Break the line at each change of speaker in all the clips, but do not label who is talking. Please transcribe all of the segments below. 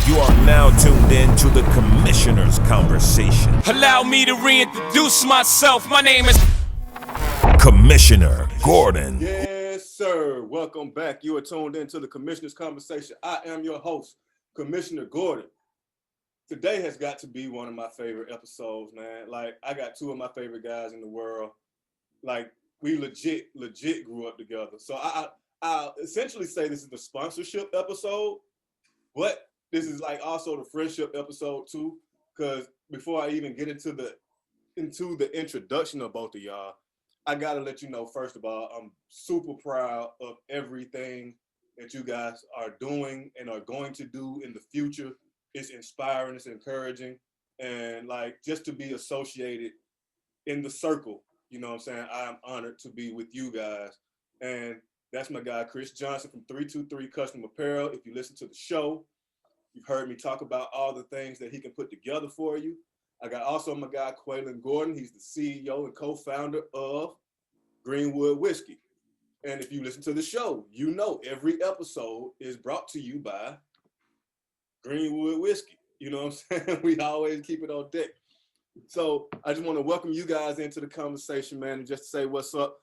You are now tuned in to the Commissioner's Conversation.
Allow me to reintroduce myself. My name is
Commissioner Gordon.
Yes, sir. Welcome back. You are tuned in to the Commissioner's Conversation. I am your host, Commissioner Gordon. Today has got to be one of my favorite episodes, man. Like, I got two of my favorite guys in the world. Like, we legit grew up together. So I'll essentially say this is the sponsorship episode, but this is like also the friendship episode too, because before I even get into the introduction of both of y'all, I gotta let you know, first of all, I'm super proud of everything that you guys are doing and are going to do in the future. It's inspiring, it's encouraging, and like just to be associated in the circle, you know what I'm saying? I'm honored to be with you guys. And that's my guy, Chris Johnson from 323 Custom Apparel. If you listen to the show, you've heard me talk about all the things that he can put together for you. I got also my guy, Kweillin Gordon. He's the CEO and co-founder of Greenwood Whiskey. And if you listen to the show, you know every episode is brought to you by Greenwood Whiskey. You know what I'm saying? We always keep it on deck. So I just want to welcome you guys into the conversation, man, and just to say what's up.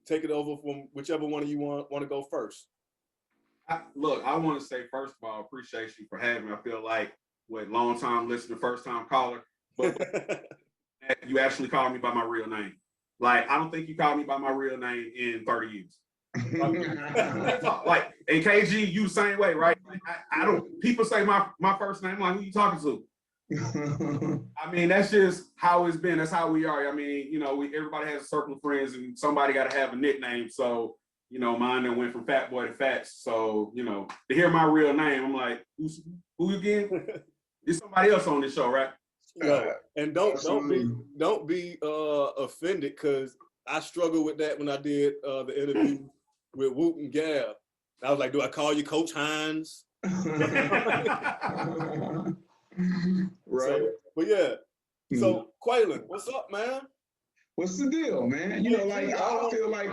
Take it over from whichever one of you want to go first.
Look, I want to say, first of all, appreciate you for having me. I feel like, long time listener, first time caller, but you actually called me by my real name. Like, I don't think you called me by my real name in 30 years. Like, and KG, you the same way, right? Like, I don't, people say my first name, like, who you talking to? I mean, that's just how it's been. That's how we are. I mean, you know, everybody has a circle of friends and somebody got to have a nickname. So, you know, mine then went from Fat Boy to Fats. So, you know, to hear my real name, I'm like, who again? There's somebody else on this show, right?
Yeah. And don't be offended, because I struggled with that when I did the interview with Woot and Gab. I was like, do I call you Coach Hines?
Right.
But yeah. So Kweillin, what's up, man?
What's the deal, man? You know, like, I feel like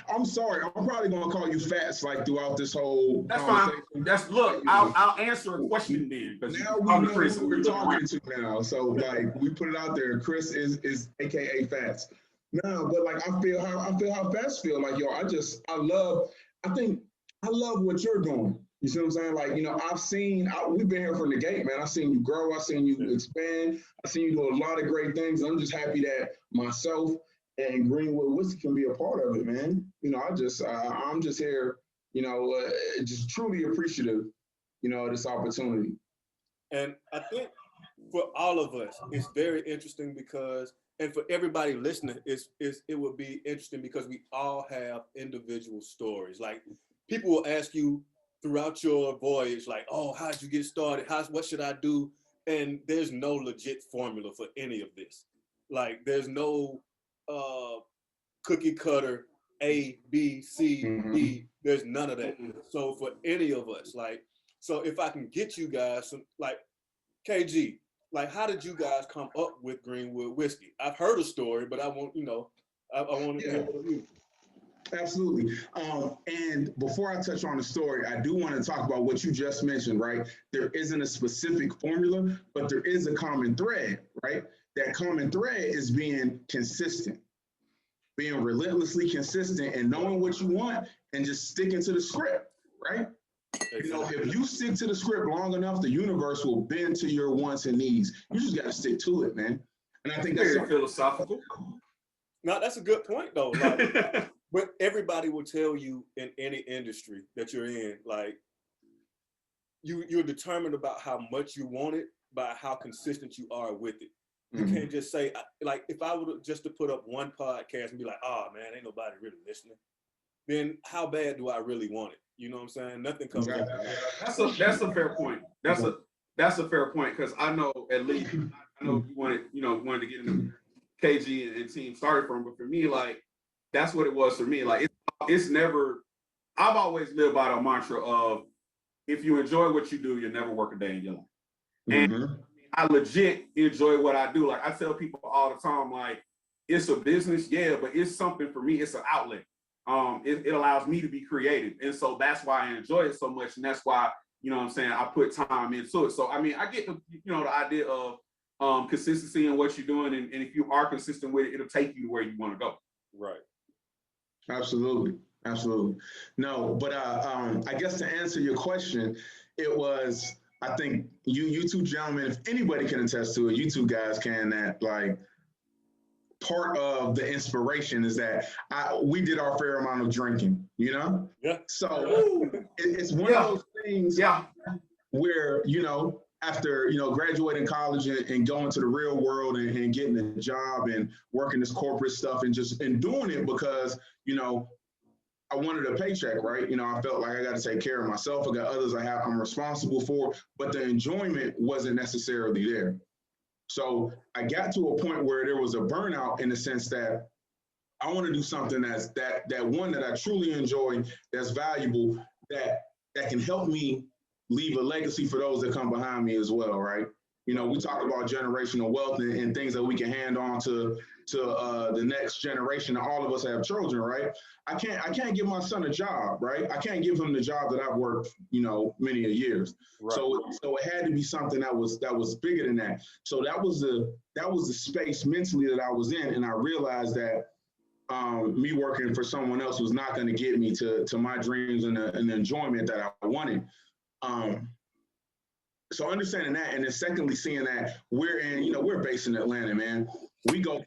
I'm sorry. I'm probably gonna call you Fats like throughout this whole conversation.
That's fine. Look, I'll answer a question then.
Now we know who we're talking to now. So like we put it out there. Chris is AKA Fats. No, but like I feel how Fats feel. Like, yo, I love what you're doing. You see what I'm saying? Like, you know, we've been here from the gate, man. I've seen you grow. I've seen you expand. I've seen you do a lot of great things. I'm just happy that myself and Greenwood Whiskey can be a part of it, man. You know, I'm just here, you know, just truly appreciative, you know, of this opportunity.
And I think for all of us, it's very interesting because, and for everybody listening, it would be interesting because we all have individual stories. Like, people will ask you throughout your voyage, like, oh, how'd you get started? What should I do? And there's no legit formula for any of this. Like, there's no cookie cutter A, B, C, D. There's none of that. So for any of us, like, so if I can get you guys some, like, KG, like, how did you guys come up with Greenwood Whiskey? I've heard a story, but I want, you know, I want to hear from you.
Absolutely. And before I touch on the story, I do want to talk about what you just mentioned, right? There isn't a specific formula, but there is a common thread, right? That common thread is being consistent, being relentlessly consistent and knowing what you want and just sticking to the script, right? You know, if you stick to the script long enough, the universe will bend to your wants and needs. You just got to stick to it, man. And I think that's
very philosophical.
No, that's a good point, though. Like, but everybody will tell you in any industry that you're in, like, you're determined about how much you want it by how consistent you are with it. You can't just say, like, if I were just to put up one podcast and be like, oh man, ain't nobody really listening, then how bad do I really want it? You know what I'm saying? Nothing comes up.
That's a fair point. That's a fair point, because I know you wanted to get into KG and team started from, but for me, like, that's what it was for me. Like, it's never, I've always lived by the mantra of, if you enjoy what you do, you'll never work a day in your life. And I legit enjoy what I do. Like, I tell people all the time, like, it's a business, yeah, but it's something for me. It's an outlet. It allows me to be creative. And so that's why I enjoy it so much. And that's why you know what I'm saying, I put time into it. So I mean, I get the, you know, the idea of consistency in what you're doing, and if you are consistent with it, it'll take you where you want to go.
Right.
Absolutely. Absolutely. No, but I guess to answer your question, it was, I think you two gentlemen, if anybody can attest to it, you two guys can, that like part of the inspiration is that we did our fair amount of drinking, you know?
Yeah.
So it's one of those things where, you know, after, you know, graduating college and going to the real world and getting a job and working this corporate stuff and doing it because, you know, I wanted a paycheck, right? You know, I felt like I got to take care of myself. I got others I'm responsible for, but the enjoyment wasn't necessarily there. So I got to a point where there was a burnout in the sense that I want to do something that one that I truly enjoy, that's valuable, that can help me leave a legacy for those that come behind me as well, right? You know, we talk about generational wealth and things that we can hand on to the next generation. All of us have children, right? I can't give my son a job, right? I can't give him the job that I've worked, you know, many of years. Right. So it had to be something that was bigger than that. So that was the space mentally that I was in, and I realized that me working for someone else was not going to get me to my dreams and the enjoyment that I wanted. So understanding that, and then secondly, seeing that we're based in Atlanta, man. We go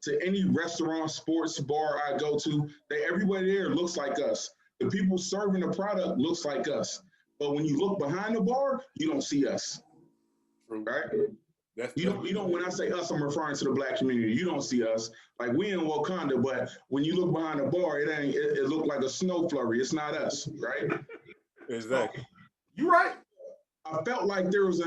to any restaurant, sports bar I go to, everybody there looks like us. The people serving the product looks like us. But when you look behind the bar, you don't see us. Right? You don't. When I say us, I'm referring to the Black community. You don't see us. Like, we in Wakanda, but when you look behind the bar, it looked like a snow flurry. It's not us, right?
Exactly.
You're right.
I felt like there was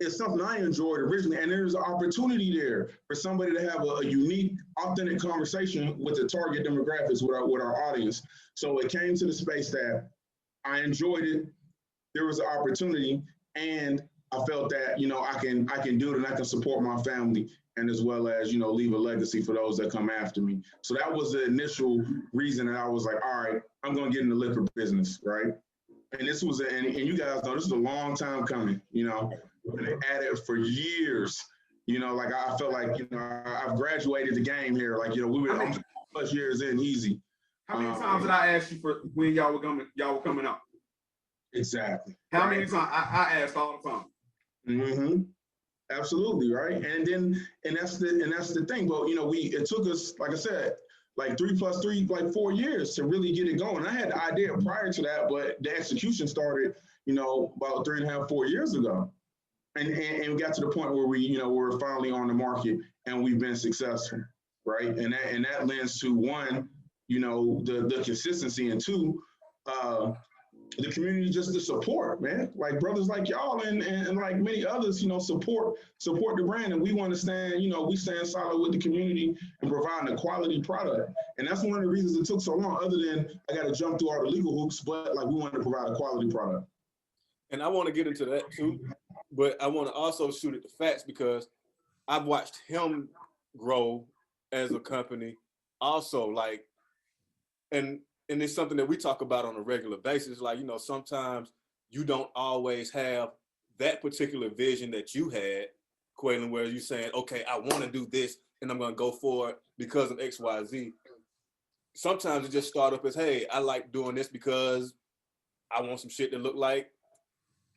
it's something I enjoyed originally, and there's an opportunity there for somebody to have a unique, authentic conversation with the target demographics with our audience. So it came to the space that I enjoyed it. There was an opportunity, and I felt that, you know, I can do it, and I can support my family, and as well as, you know, leave a legacy for those that come after me. So that was the initial reason that I was like, all right, I'm going to get in the liquor business, right? And this was, and you guys know, this is a long time coming, you know, been at it for years, you know, like I felt like, you know, I've graduated the game here. Like, you know, we were plus years in easy.
How many times did I ask you for when y'all were coming out?
Exactly.
How many times? I asked all the time.
Mm-hmm. Absolutely. Right. And that's the thing. But, you know, it took us, like I said, like 3 + 3, like 4 years to really get it going. I had the idea prior to that, but the execution started, you know, about 3.5, 4 years ago. And we got to the point where we're finally on the market and we've been successful, right? And that lends to, one, you know, the consistency, and two, the community, just the support, man. Like brothers like y'all and like many others, you know, support the brand. And we want to stand, you know, we stand solid with the community and providing a quality product. And that's one of the reasons it took so long, other than I got to jump through all the legal hoops, but like we want to provide a quality product.
And I want to get into that too, but I want to also shoot at the facts, because I've watched him grow as a company also, like, and it's something that we talk about on a regular basis. Like, you know, sometimes you don't always have that particular vision that you had, Kweillin, where you're saying, okay, I want to do this and I'm going to go for it because of X, Y, Z. Sometimes it just start up as, hey, I like doing this because I want some shit that look like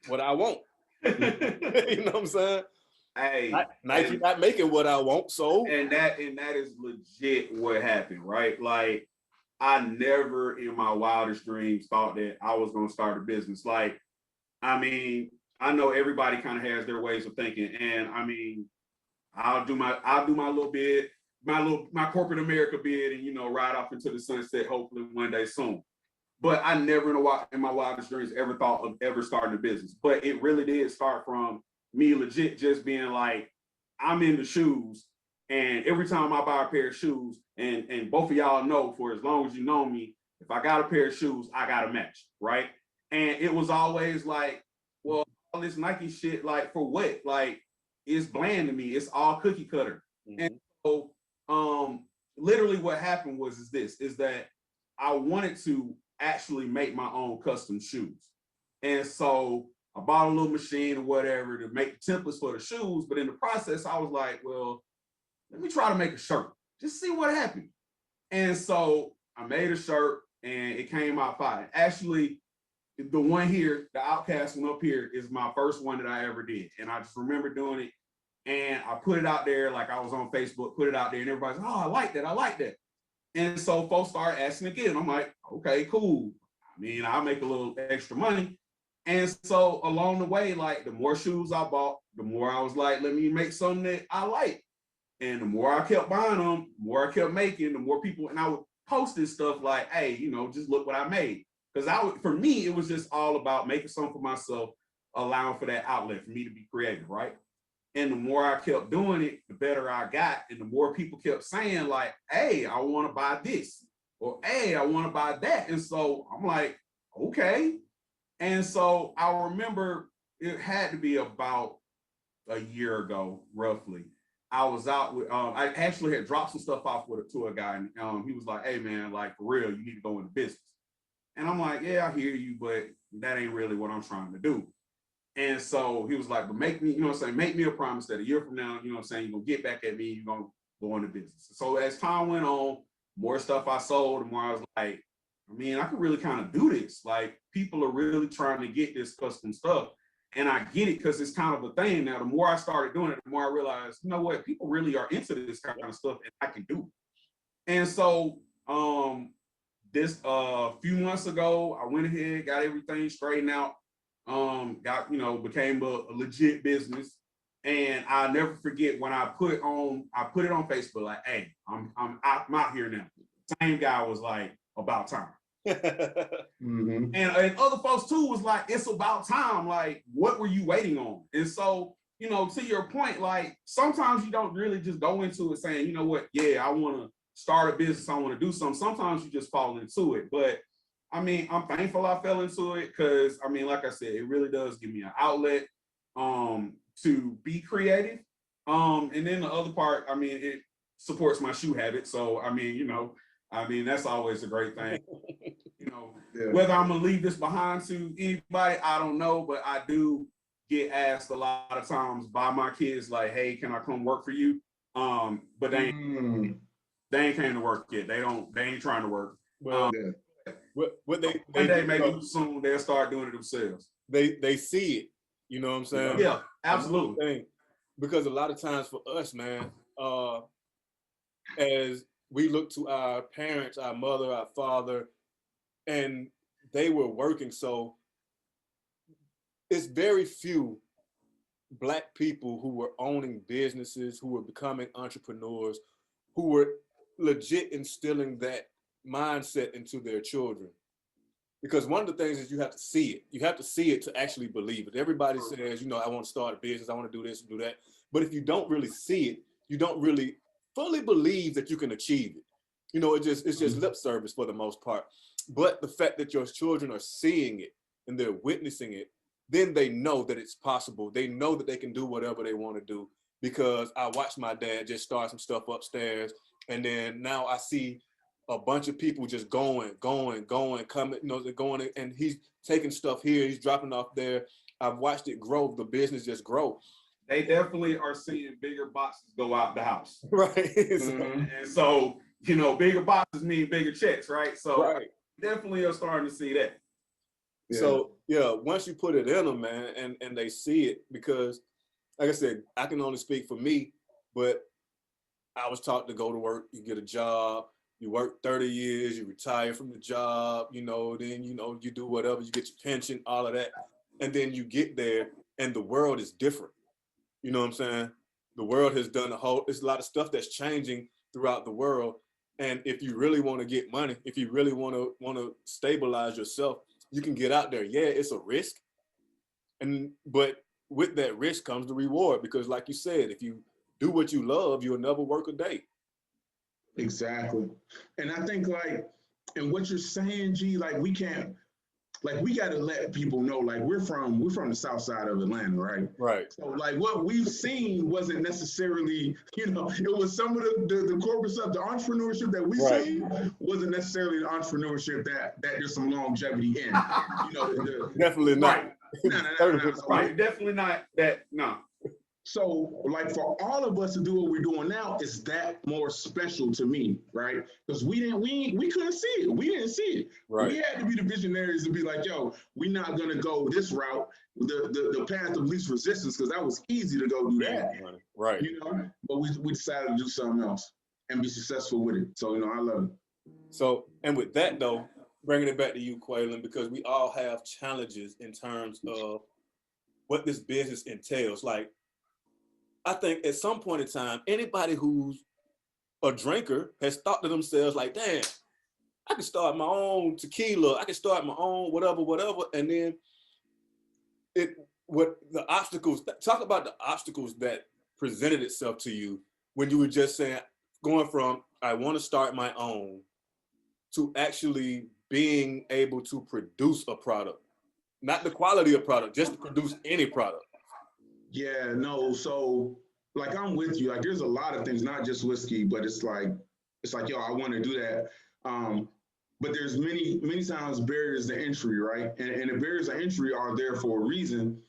what I want. You know what I'm saying?
Hey,
Nike not making what I want, so.
And that is legit what happened, right? Like, I never in my wildest dreams thought that I was going to start a business. Like, I mean, I know everybody kind of has their ways of thinking. And I mean, I'll do my little bit, my corporate America bid, and, you know, ride off into the sunset, hopefully one day soon. But I never in my wildest dreams ever thought of ever starting a business. But it really did start from me legit just being like, I'm in the shoes. And every time I buy a pair of shoes, and both of y'all know, for as long as you know me, if I got a pair of shoes, I got a match, right? And it was always like, well, all this Nike shit, like, for what? Like, it's bland to me. It's all cookie cutter. Mm-hmm. And so, literally what happened is that I wanted to actually make my own custom shoes. And so I bought a little machine or whatever to make templates for the shoes. But in the process, I was like, well, let me try to make a shirt. Just see what happened. And so I made a shirt and it came out fine. Actually, the one here, the Outcast one up here, is my first one that I ever did. And I just remember doing it. And I put it out there, like I was on Facebook, put it out there, and everybody's like, oh, I like that. I like that. And so folks started asking again. I'm like, okay, cool. I mean, I'll make a little extra money. And so along the way, like the more shoes I bought, the more I was like, let me make something that I like. And the more I kept buying them, the more I kept making, the more people, and I would post this stuff like, hey, you know, just look what I made. Because for me, it was just all about making something for myself, allowing for that outlet for me to be creative, right? And the more I kept doing it, the better I got. And the more people kept saying like, hey, I want to buy this, or hey, I want to buy that. And so I'm like, okay. And so I remember it had to be about a year ago, roughly. I was out with, I actually had dropped some stuff off to a guy. And he was like, hey man, like for real, you need to go into business. And I'm like, yeah, I hear you, but that ain't really what I'm trying to do. And so he was like, but make me, you know what I'm saying, make me a promise that a year from now, you know what I'm saying, you're going to get back at me, you're going to go into business. So as time went on, more stuff I sold, the more I was like, I mean, I could really kind of do this. Like people are really trying to get this custom stuff. And I get it because it's kind of a thing. Now, the more I started doing it, the more I realized, you know what, people really are into this kind of stuff and I can do it. And so this few months ago, I went ahead, got everything straightened out. Got, you know, became a legit business. And I'll never forget when I put it on Facebook, like, hey, I'm out here now. Same guy was like, about time.
Mm-hmm.
And other folks too was like, it's about time. Like, what were you waiting on? And so, you know, to your point, like sometimes you don't really just go into it saying, you know what, yeah, I want to start a business, I want to do something. Sometimes you just fall into it. But I mean, I'm thankful I fell into it because I mean, like I said, it really does give me an outlet to be creative. And then the other part, I mean, it supports my shoe habit. So I mean, you know, I mean, that's always a great thing. You know, yeah. Whether I'm gonna leave this behind to anybody, I don't know, but I do get asked a lot of times by my kids, like, hey, can I come work for you? But they ain't came to work yet. They ain't trying to work.
Well, what they
one day maybe soon they'll start doing it themselves.
They see it, you know what I'm saying?
Yeah, absolutely.
Because a lot of times for us, man, as we look to our parents, our mother, our father, and they were working. So it's very few Black people who were owning businesses, who were becoming entrepreneurs, who were legit instilling that mindset into their children. Because one of the things is you have to see it. You have to see it to actually believe it. Everybody says, you know, I want to start a business, I want to do this and do that. But if you don't really see it, you don't really fully believe that you can achieve it. You know, it's just lip service for the most part. But the fact that your children are seeing it and they're witnessing it, then they know that it's possible. They know that they can do whatever they want to do. Because I watched my dad just start some stuff upstairs, and then now I see a bunch of people just going, coming, you know, they're going, and he's taking stuff here, he's dropping off there. I've watched it grow, the business just grow.
They definitely are seeing bigger boxes go out the house.
Right.
Mm-hmm. And so, you know, bigger boxes mean bigger checks, right? So right. Definitely are starting to see that.
Yeah. So yeah, once you put it in them, man, and they see it, because like I said, I can only speak for me, but I was taught to go to work, you get a job, you work 30 years, you retire from the job, you know, then, you know, you do whatever, you get your pension, all of that. And then you get there and the world is different. You know what I'm saying? The world has done there's a lot of stuff that's changing throughout the world. And if you really want to get money, if you really want to stabilize yourself, you can get out there. Yeah, it's a risk. But with that risk comes the reward, because like you said, if you do what you love, you'll never work a day.
Exactly. And I think like, and what you're saying, G, like we can't, like we got to let people know, like we're from the south side of Atlanta, right?
Right.
So like what we've seen wasn't necessarily, you know, it was some of the corporate stuff, the entrepreneurship that we seen wasn't necessarily the entrepreneurship that there's some longevity in. You know,
Definitely not.
No.
Right, definitely not that. No.
So, like for all of us to do what we're doing now, is that more special to me, right? Because we couldn't see it. We didn't see it.
Right.
We had to be the visionaries to be like, yo, we're not gonna go this route, the path of least resistance, because that was easy to go do that.
Right.
You know, but we decided to do something else and be successful with it. So, you know, I love it.
So, and with that though, bringing it back to you, Kweillin, because we all have challenges in terms of what this business entails. Like, I think at some point in time, anybody who's a drinker has thought to themselves like, damn, I can start my own tequila, I can start my own whatever, and then talk about the obstacles that presented itself to you when you were just saying, going from, I want to start my own, to actually being able to produce a product, not the quality of product, just to produce any product.
Yeah, no. So, like, I'm with you. Like, there's a lot of things, not just whiskey, but it's like, yo, I want to do that. But there's many times barriers to entry, right? And the barriers to entry are there for a reason,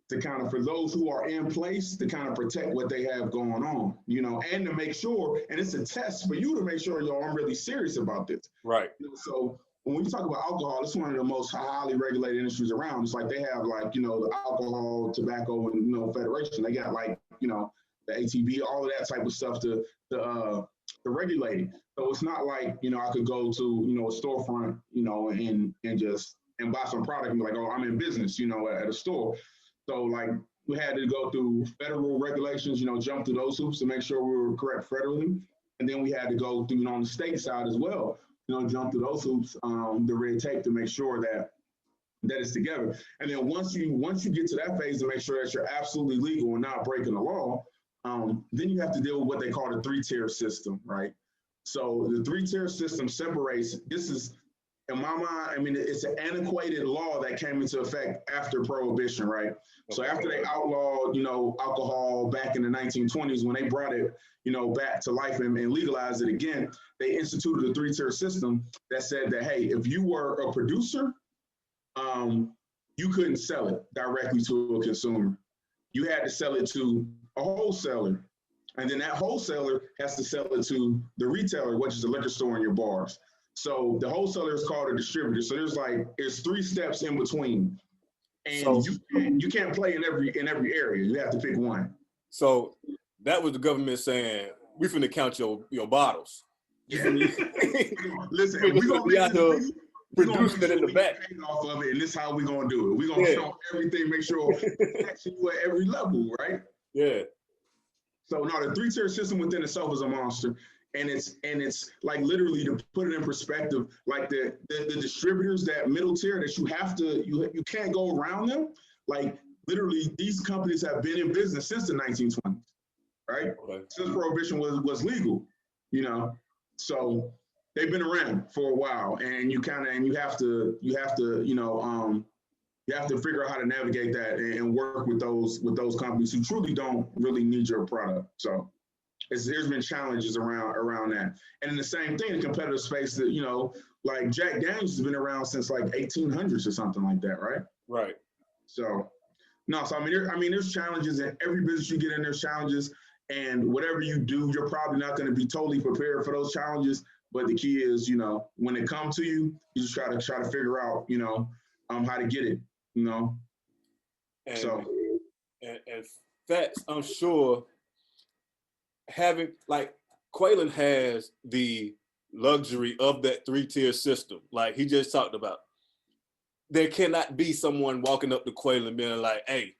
to kind of, for those who are in place, to kind of protect what they have going on, you know, and to make sure, and it's a test for you to make sure, yo, I'm really serious about this.
Right.
So when we talk about alcohol, it's one of the most highly regulated industries around. It's like they have, like, you know, the Alcohol, Tobacco, and, you know, Federation. They got, like, you know, the ATB, all of that type of stuff to regulate it. So it's not like, you know, I could go to, you know, a storefront, you know, and buy some product and be like, oh, I'm in business, you know, at a store. So, like, we had to go through federal regulations, you know, jump through those hoops to make sure we were correct federally. And then we had to go through, you know, on the state side as well, you know, jump through those hoops, the red tape, to make sure that it's together. And then once you get to that phase to make sure that you're absolutely legal and not breaking the law, then you have to deal with what they call the 3-tier system, right? So the 3-tier system separates, this is, in my mind, I mean, it's an antiquated law that came into effect after Prohibition, right? So after they outlawed, you know, alcohol back in the 1920s, when they brought it, you know, back to life and legalized it again, they instituted a 3-tier system that said that, hey, if you were a producer, you couldn't sell it directly to a consumer. You had to sell it to a wholesaler. And then that wholesaler has to sell it to the retailer, which is the liquor store in your bars. So the wholesaler is called a distributor. So there's 3 steps in between, and you can't play in every area. You have to pick one.
So that was the government saying, we finna count your bottles.
Yeah. Listen, we're gonna
produce it in the back
off of it, and this is how we're gonna do it. We're gonna show everything, make sure it's you at every level, right?
Yeah.
So now the 3-tier system within itself is a monster. And it's like, literally, to put it in perspective, like the distributors, that middle tier that you can't go around them. Like, literally, these companies have been in business since the 1920s, right? Okay. Since Prohibition was legal, you know. So they've been around for a while, and you have to you know, you have to figure out how to navigate that and work with those companies who truly don't really need your product. So there's been challenges around that. And in the same thing, the competitive space, that, you know, like Jack Daniels has been around since like 1800s or something like that, right?
Right.
So no, so I mean, there's challenges in every business you get in. There's challenges, and whatever you do, you're probably not going to be totally prepared for those challenges. But the key is, you know, when they come to you, you just try to figure out, you know, how to get it, you know.
And facts, I'm sure, having, like, Kweillin has the luxury of that 3-tier system, like he just talked about. There cannot be someone walking up to Kweillin being like, hey,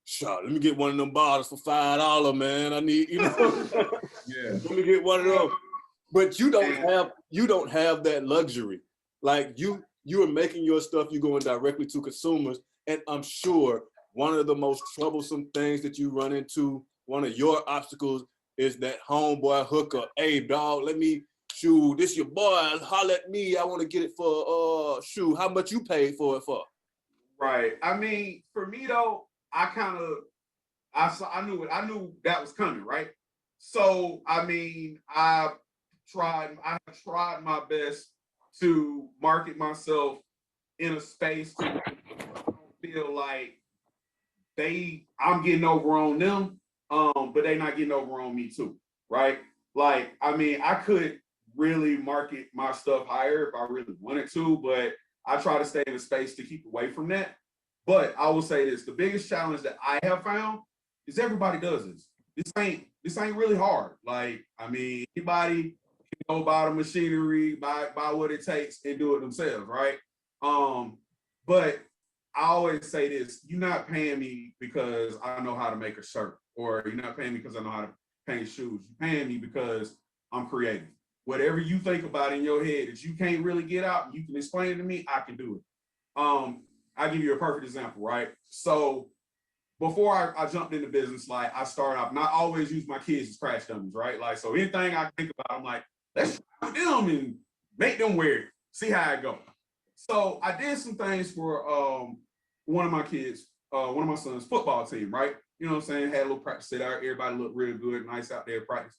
sure, let me get one of them bottles for $5, man. I need, you know,
yeah.
Let me get one of them. But you don't have that luxury. Like, you are making your stuff, you're going directly to consumers. And I'm sure one of the most troublesome things that you run into, one of your obstacles, is that homeboy hookup. Hey, dog, let me shoot, this your boy, holler at me, I want to get it for shoot, how much you paid for it for?
Right. I mean, for me though, I knew that was coming, right? So I mean, I have tried my best to market myself in a space to feel like I'm getting over on them, but they not getting over on me too, right? Like, I mean, I could really market my stuff higher if I really wanted to, but I try to stay in a space to keep away from that. But I will say this: the biggest challenge that I have found is everybody does this. This ain't really hard. Like, I mean, anybody can go buy the machinery, buy what it takes, and do it themselves, right? But I always say this: you're not paying me because I know how to make a shirt, or you're not paying me because I know how to paint shoes. You're paying me because I'm creative. Whatever you think about in your head that you can't really get out, and you can explain it to me, I can do it. I'll give you a perfect example, right? So before I jumped into business, like I started off, and I always use my kids as crash dummies, right? Like, so anything I think about, I'm like, let's try with them and make them wear it, see how it goes. So I did some things for one of my kids, one of my son's football team, right? You know what I'm saying? Had a little practice set out, everybody looked real good, nice out there practice.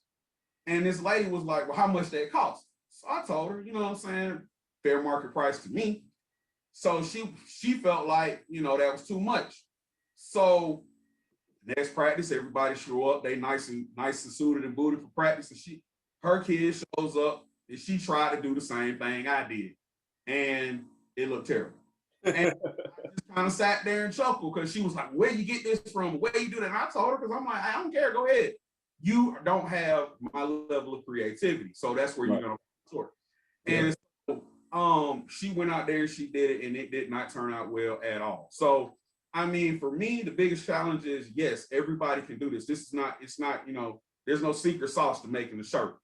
And this lady was like, well, how much that cost? So I told her, you know what I'm saying, fair market price to me. So she felt like, you know, that was too much. So next practice, everybody show up. They nice and suited and booted for practice. And her kid shows up and she tried to do the same thing I did. And it looked terrible. And I just kind of sat there and chuckled because she was like, where you get this from? Where you do that? And I told her, because I'm like, I don't care, go ahead. You don't have my level of creativity. So that's where you're gonna sort. And so she went out there and she did it, and it did not turn out well at all. So I mean, for me, the biggest challenge is, yes, everybody can do this. It's not, you know, there's no secret sauce to making a shirt,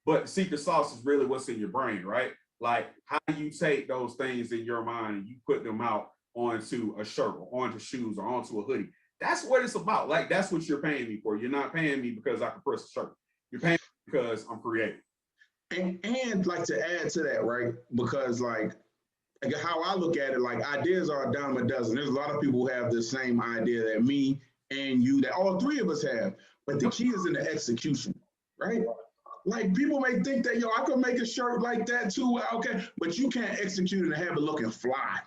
but the secret sauce is really what's in your brain, right? Like, how do you take those things in your mind and you put them out onto a shirt or onto shoes or onto a hoodie? That's what it's about. Like, that's what you're paying me for. You're not paying me because I can press a shirt. You're paying me because I'm creative.
And like, to add to that, right? Because like how I look at it, like, ideas are a dime a dozen. There's a lot of people who have the same idea that me and you, that all three of us have. But the key is in the execution, right? Like, people may think that, yo, I could make a shirt like that too. Okay, but you can't execute it and have it looking fly.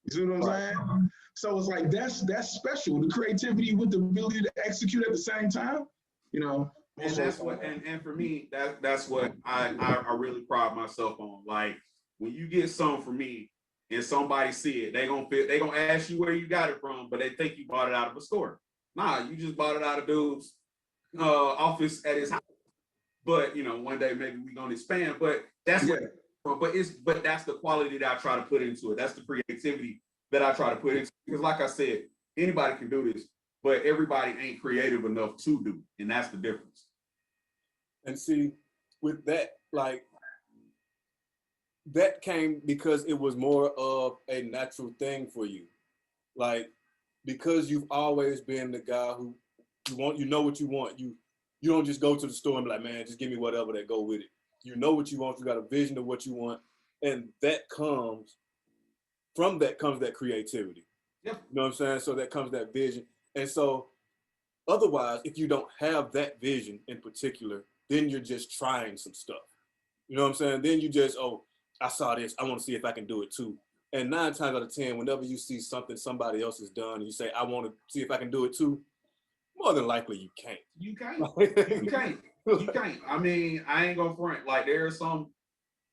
You see what I'm saying? So it's like, that's special. The creativity with the ability to execute at the same time, you know.
And that's what, and for me, that's what I really pride myself on. Like, when you get something from me and somebody see it, they gonna ask you where you got it from, but they think you bought it out of a store. Nah, you just bought it out of dude's office at his house. But you know, one day maybe we're gonna expand. But that's but that's the quality that I try to put into it. That's the creativity that I try to put into it. Because like I said, anybody can do this, but everybody ain't creative enough to do, and that's the difference.
And see, with that, like, that came because it was more of a natural thing for you. Like, because you've always been the guy who you know what you want. You don't just go to the store and be like, man, just give me whatever that go with it. You know what you want. You got a vision of what you want. And from that comes that creativity.
Yeah.
You know what I'm saying? So that comes that vision. And so otherwise, if you don't have that vision in particular, then you're just trying some stuff. You know what I'm saying? Then you just, oh, I saw this, I want to see if I can do it too. And 9 times out of 10, whenever you see something somebody else has done and you say, I want to see if I can do it too, more than likely you can't.
You can't. You can't. I mean, I ain't gonna front. Like, there are some,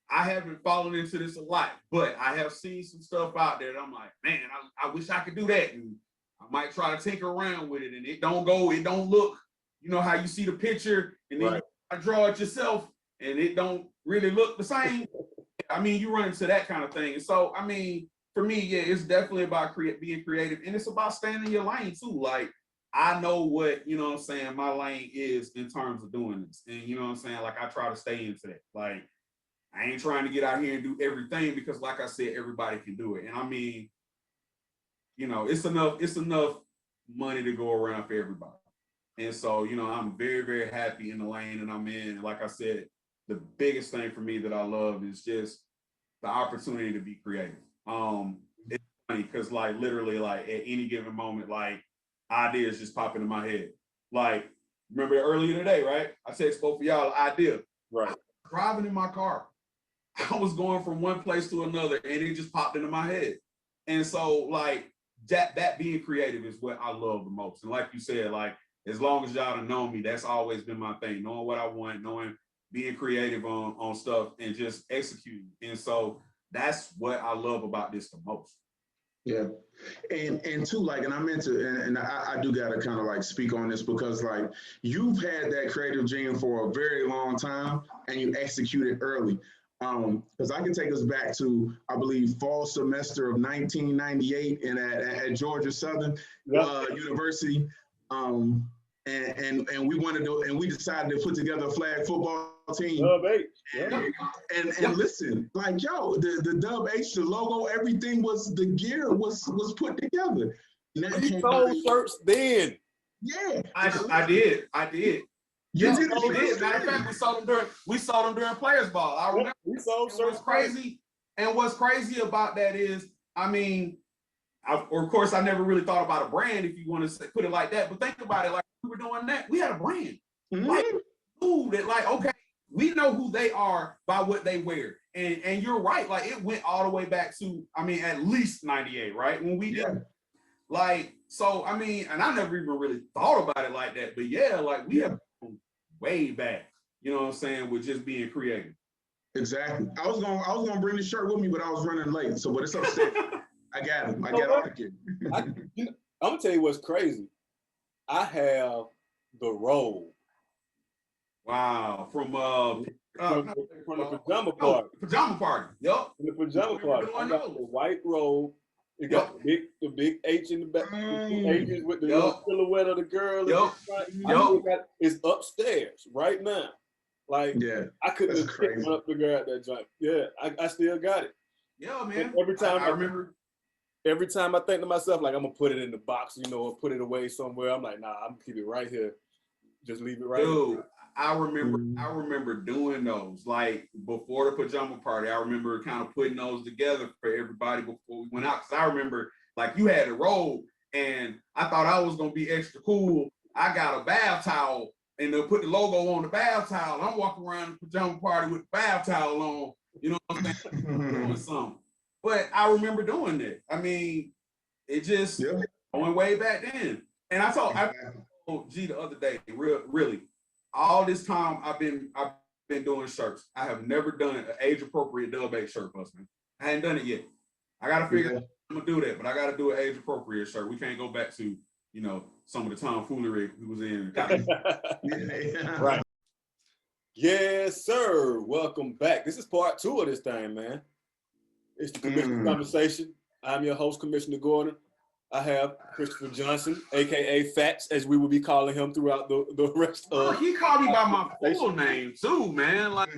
I haven't fallen into this a lot, but I have seen some stuff out there that I'm like, man, I wish I could do that. And I might try to tinker around with it, and it don't look, you know how you see the picture and then you draw it yourself and it don't really look the same. I mean, you run into that kind of thing. And so, I mean, for me, yeah, it's definitely about being creative, and it's about staying in your lane too. Like, I know what, you know what I'm saying, my lane is in terms of doing this. And you know what I'm saying? Like, I try to stay into that. Like, I ain't trying to get out here and do everything because, like I said, everybody can do it. And I mean, you know, it's enough money to go around for everybody. And so, you know, I'm very, very happy in the lane that I'm in. And like I said, the biggest thing for me that I love is just the opportunity to be creative. It's funny because like literally like at any given moment, like ideas just pop into my head. Like remember earlier today, right? I texted both of y'all an idea.
Right.
Driving in my car, I was going from one place to another, and it just popped into my head. And so like that being creative is what I love the most. And like you said, like as long as y'all have known me, that's always been my thing. Knowing what I want, being creative on stuff and just executing. And so that's what I love about this the most.
Yeah. And too, like, and I meant to, and I do gotta kind of like speak on this because like you've had that creative gene for a very long time and you executed early. Because I can take us back to, I believe, fall semester of 1998 and at Georgia Southern University. And we wanted to, and we decided to put together a flag football team.
Dub H.
And listen, like the Dub H, the logo, everything was, the gear was put together.
You sold shirts then.
Yeah,
I did.
You
Yes,
did.
we did. Matter of fact, we sold them during Players Ball. I remember.
We sold
And
shirts.
what's crazy about that is, I mean, of course, I never really thought about a brand, if you want to put it like that. But think about it, like we were doing that, we had a brand. Like, ooh, that like, okay, we know who they are by what they wear. And you're right, like it went all the way back to, I mean, at least 98, right? When we did like, so I mean, and I never even really thought about it like that. But yeah, like we have way back, you know what I'm saying, with just being creative.
Exactly. I was gonna bring the shirt with me, but I was running late. So, but it's upset. I got him. I got it.
I'm gonna tell you what's crazy. I have the roll.
Wow, from
the pajama party.
Pajama party. Yep.
From the pajama party. I got the white roll. It got the big H in the back. The H's with the little silhouette of the girl. It's upstairs right now. Like I couldn't have picked one up to grab that joint. Yeah, I still got it.
Yeah, man.
And every time
I remember.
Every time I think to myself, like I'm gonna put it in the box, you know, or put it away somewhere. I'm like, nah, I'm gonna keep it right here. Just leave it right here.
I remember doing those like before the pajama party. I remember kind of putting those together for everybody before we went out. Cause I remember like you had a roll and I thought I was gonna be extra cool. I got a bath towel and they'll put the logo on the bath towel. I'm walking around the pajama party with the bath towel on, you know what I'm saying? Doing something. But I remember doing that. I mean, it just going way back then. And I told G the other day, really, all this time I've been doing shirts. I have never done an age appropriate Dub H shirt, man. I ain't done it yet. I gotta figure out I'm gonna do that, but I gotta do an age appropriate shirt. We can't go back to, you know, some of the tomfoolery we was in.
Right. Yes, sir. Welcome back. This is part 2 of this thing, man. It's the Commissioner Conversation. I'm your host, Commissioner Gordon. I have Christopher Johnson, aka Fats, as we will be calling him throughout the rest of.
He called me by my full name too, man. Like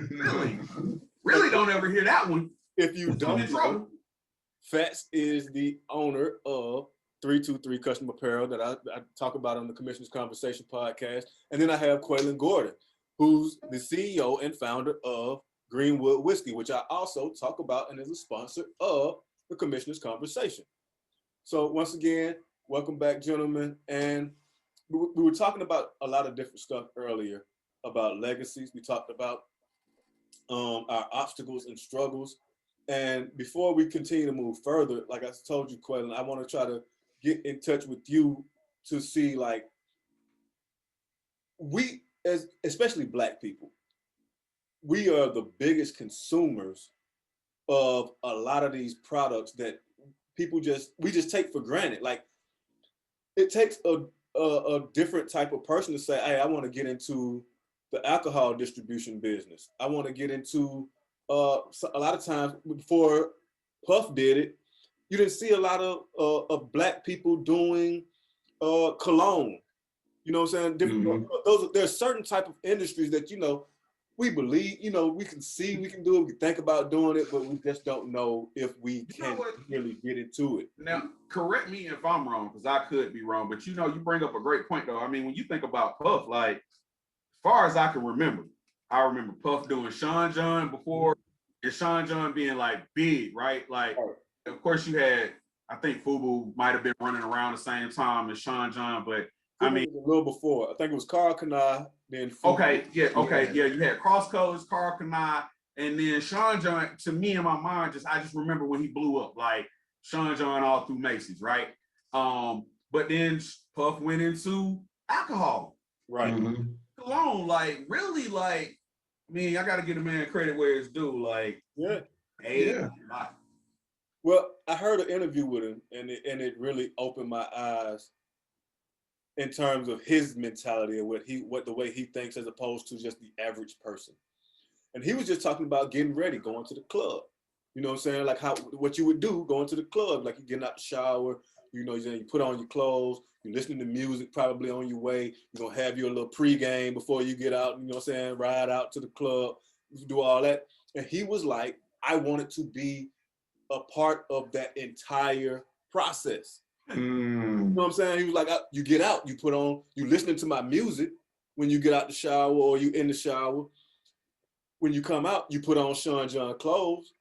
really don't ever hear that one.
If you don't know, Fats is the owner of 323 Custom Apparel that I talk about on the Commissioner's Conversation podcast. And then I have Kweillin Gordon, who's the CEO and founder of Greenwood Whiskey, which I also talk about and is a sponsor of the Commissioner's Conversation. So once again, welcome back, gentlemen. And we were talking about a lot of different stuff earlier about legacies. We talked about our obstacles and struggles. And before we continue to move further, like I told you, Kweillin, I want to try to get in touch with you to see, like, we, especially Black people, we are the biggest consumers of a lot of these products that we just take for granted. Like, it takes a different type of person to say, hey, I want to get into the alcohol distribution business. I want to get into a lot of times before Puff did it, you didn't see a lot of Black people doing cologne. You know what I'm saying? Different, there's certain type of industries that, you know, we believe, you know, we can see, we can do it, we can think about doing it, but we just don't know if we can really get into it.
Now, correct me if I'm wrong, because I could be wrong, but you know, you bring up a great point though. I mean, when you think about Puff, like, as far as I can remember, I remember Puff doing Sean John before, and Sean John being like big, right? Like, of course you had, I think Fubu might have been running around the same time as Sean John, but
Fubu
I mean,
was a little before. I think it was Carl Kanai, then Fubu.
Yeah. You had Cross Colors, Carl Kanai, and then Sean John. To me, in my mind, I just remember when he blew up, like Sean John all through Macy's, right? But then Puff went into alcohol,
right?
Cologne, like really, like I mean, I got to give the man credit where it's due, like
Well, I heard an interview with him, and it really opened my eyes in terms of his mentality and what the way he thinks as opposed to just the average person. And he was just talking about getting ready, going to the club. You know what I'm saying? Like what you would do going to the club, like you getting out the shower, you know, you put on your clothes, you're listening to music probably on your way, you're gonna have your little pregame before you get out, you know what I'm saying, ride out to the club, do all that. And he was like, I wanted to be a part of that entire process. You know what I'm saying? He was like, you get out, you put on, you listening to my music when you get out the shower or you in the shower. When you come out, you put on Sean John clothes.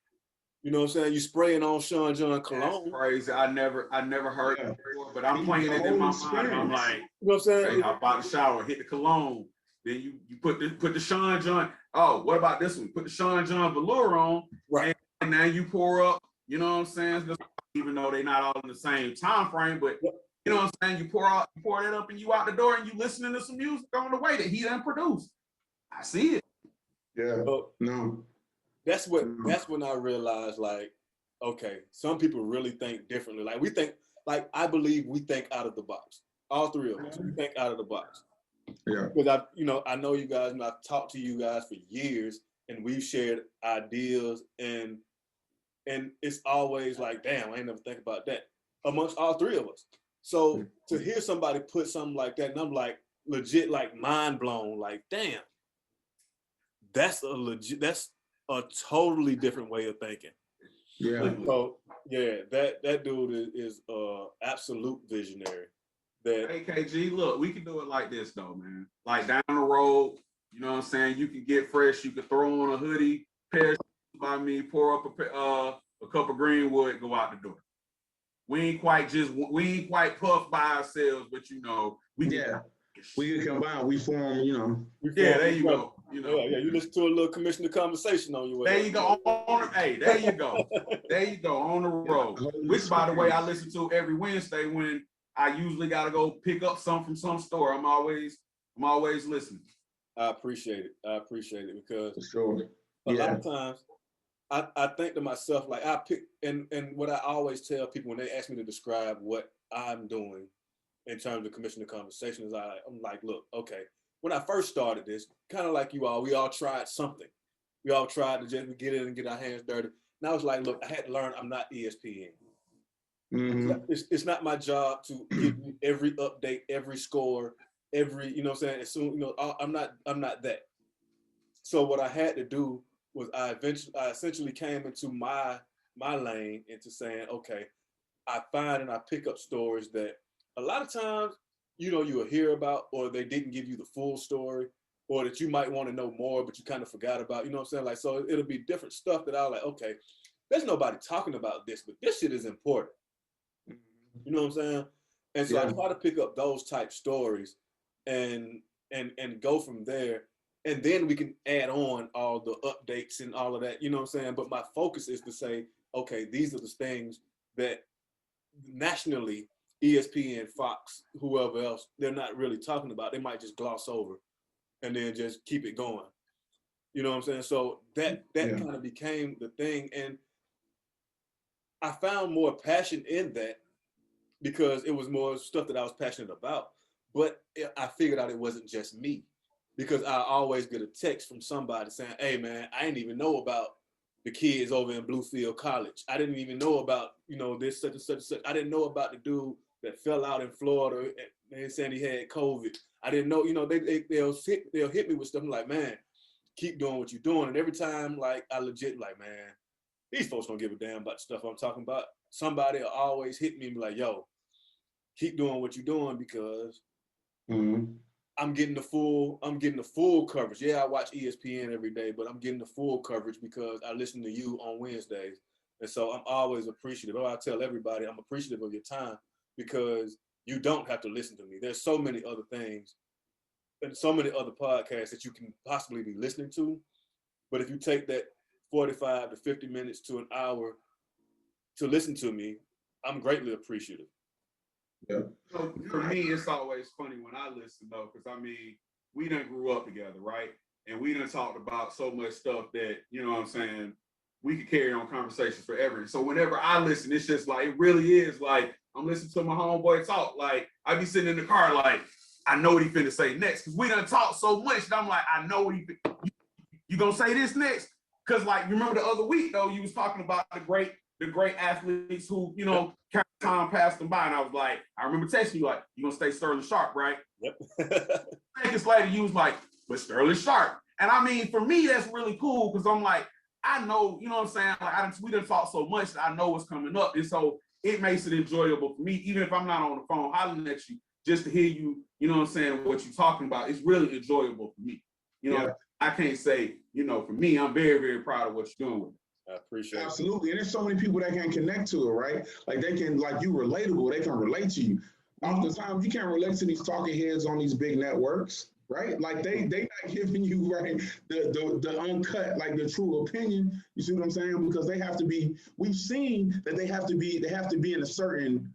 You know what I'm saying? You spraying on Sean John cologne.
That's crazy. I never heard it before, but I'm playing it in my mind. And I'm like,
you know what I'm saying?
Okay, hop out the shower, hit the cologne. Then you put the Sean John. Oh, what about this one? Put the Sean John velour on,
right?
And now you pour up. You know what I'm saying? Even though they're not all in the same time frame, but you know what I'm saying? You pour that up, and you out the door, and you listening to some music on the way that he done produced. I see it.
Yeah. No.
That's when I realized, like, okay, some people really think differently. Like we think, like I believe we think out of the box. All three of us, we think out of the box.
Yeah.
Because I know you guys, and I've talked to you guys for years, and we've shared ideas, and it's always like, damn, I ain't never think about that amongst all three of us. So to hear somebody put something like that, and I'm like legit, like mind blown, like, damn, that's a totally different way of thinking.
Yeah.
So yeah, that dude is absolute visionary.
Hey KG, look, we can do it like this though, man. Like down the road, you know what I'm saying? You can get fresh, you can throw on a hoodie, pair of shoes by me, pour up a cup of Greenwood, go out the door. We ain't quite puffed by ourselves, but you know, we can
combine, we form, you know.
There you go. You know,
you listen to a little commissioner conversation on your way.
There you go. There you go. There you go. On the road. Which, by the way, I listen to every Wednesday when I usually gotta go pick up something from some store. I'm always listening.
I appreciate it because
for sure.
A lot of times I think to myself, like I pick and what I always tell people when they ask me to describe what I'm doing in terms of commissioner conversations, I'm like, look, okay. When I first started this, kind of like you all, we all tried something. We all tried to just get in and get our hands dirty. And I was like, look, I had to learn I'm not ESPN. It's not my job to give you every update, every score, every, you know what I'm saying? As soon, you know, I'm not that. So what I had to do was I essentially came into my lane into saying, okay, I find and I pick up stories that a lot of times, you know, you'll hear about, or they didn't give you the full story, or that you might want to know more, but you kind of forgot about, you know what I'm saying? Like, so it'll be different stuff that I'll like, okay, there's nobody talking about this, but this shit is important. You know what I'm saying? And so I try to pick up those type stories and go from there. And then we can add on all the updates and all of that, you know what I'm saying? But my focus is to say, okay, these are the things that nationally, ESPN, Fox, whoever else, they're not really talking about. They might just gloss over and then just keep it going. You know what I'm saying? So that kind of became the thing. And I found more passion in that because it was more stuff that I was passionate about. But I figured out it wasn't just me because I always get a text from somebody saying, hey, man, I didn't even know about the kids over in Bluefield College. I didn't even know about, you know, this, such and such and such. I didn't know about the dude that fell out in Florida and saying he had COVID. I didn't know, you know, they'll hit me with stuff. I'm like, man, keep doing what you're doing. And every time, like, I legit like, man, these folks don't give a damn about the stuff I'm talking about. Somebody will always hit me and be like, yo, keep doing what you're doing because I'm getting the full coverage. Yeah, I watch ESPN every day, but I'm getting the full coverage because I listen to you on Wednesdays. And so I'm always appreciative. I tell everybody I'm appreciative of your time because you don't have to listen to me. There's so many other things and so many other podcasts that you can possibly be listening to. But if you take that 45 to 50 minutes to an hour to listen to me, I'm greatly appreciative.
Yeah.
So for me, it's always funny when I listen though, because I mean, we done grew up together, right? And we done talked about so much stuff that, you know what I'm saying, we could carry on conversations forever. So whenever I listen, it's just like, it really is like, I'm listening to my homeboy talk. Like, I be sitting in the car like, I know what he finna say next. Because we done talked so much that I'm like, I know what you gonna say this next? Because like, you remember the other week though, you was talking about the great athletes who, you know, time passed them by. And I was like, I remember texting you like, you gonna stay Sterling Sharp, right?
Yep.
Seconds later, you was like, but Sterling Sharp. And I mean, for me, that's really cool because I'm like, I know, you know what I'm saying? Like, we done talked so much that I know what's coming up. And so it makes it enjoyable for me, even if I'm not on the phone hollering at you, just to hear you, you know what I'm saying, what you're talking about. It's really enjoyable for me. You know, I can't say, you know, for me, I'm very, very proud of what you're doing with it.
I appreciate it.
Absolutely. And there's so many people that can connect to it, right? Like they can, like you relatable, they can relate to you. Oftentimes you can't relate to these talking heads on these big networks, right? Like they not giving you right the uncut, like the true opinion. You see what I'm saying? Because they have to be, we've seen that they have to be in a certain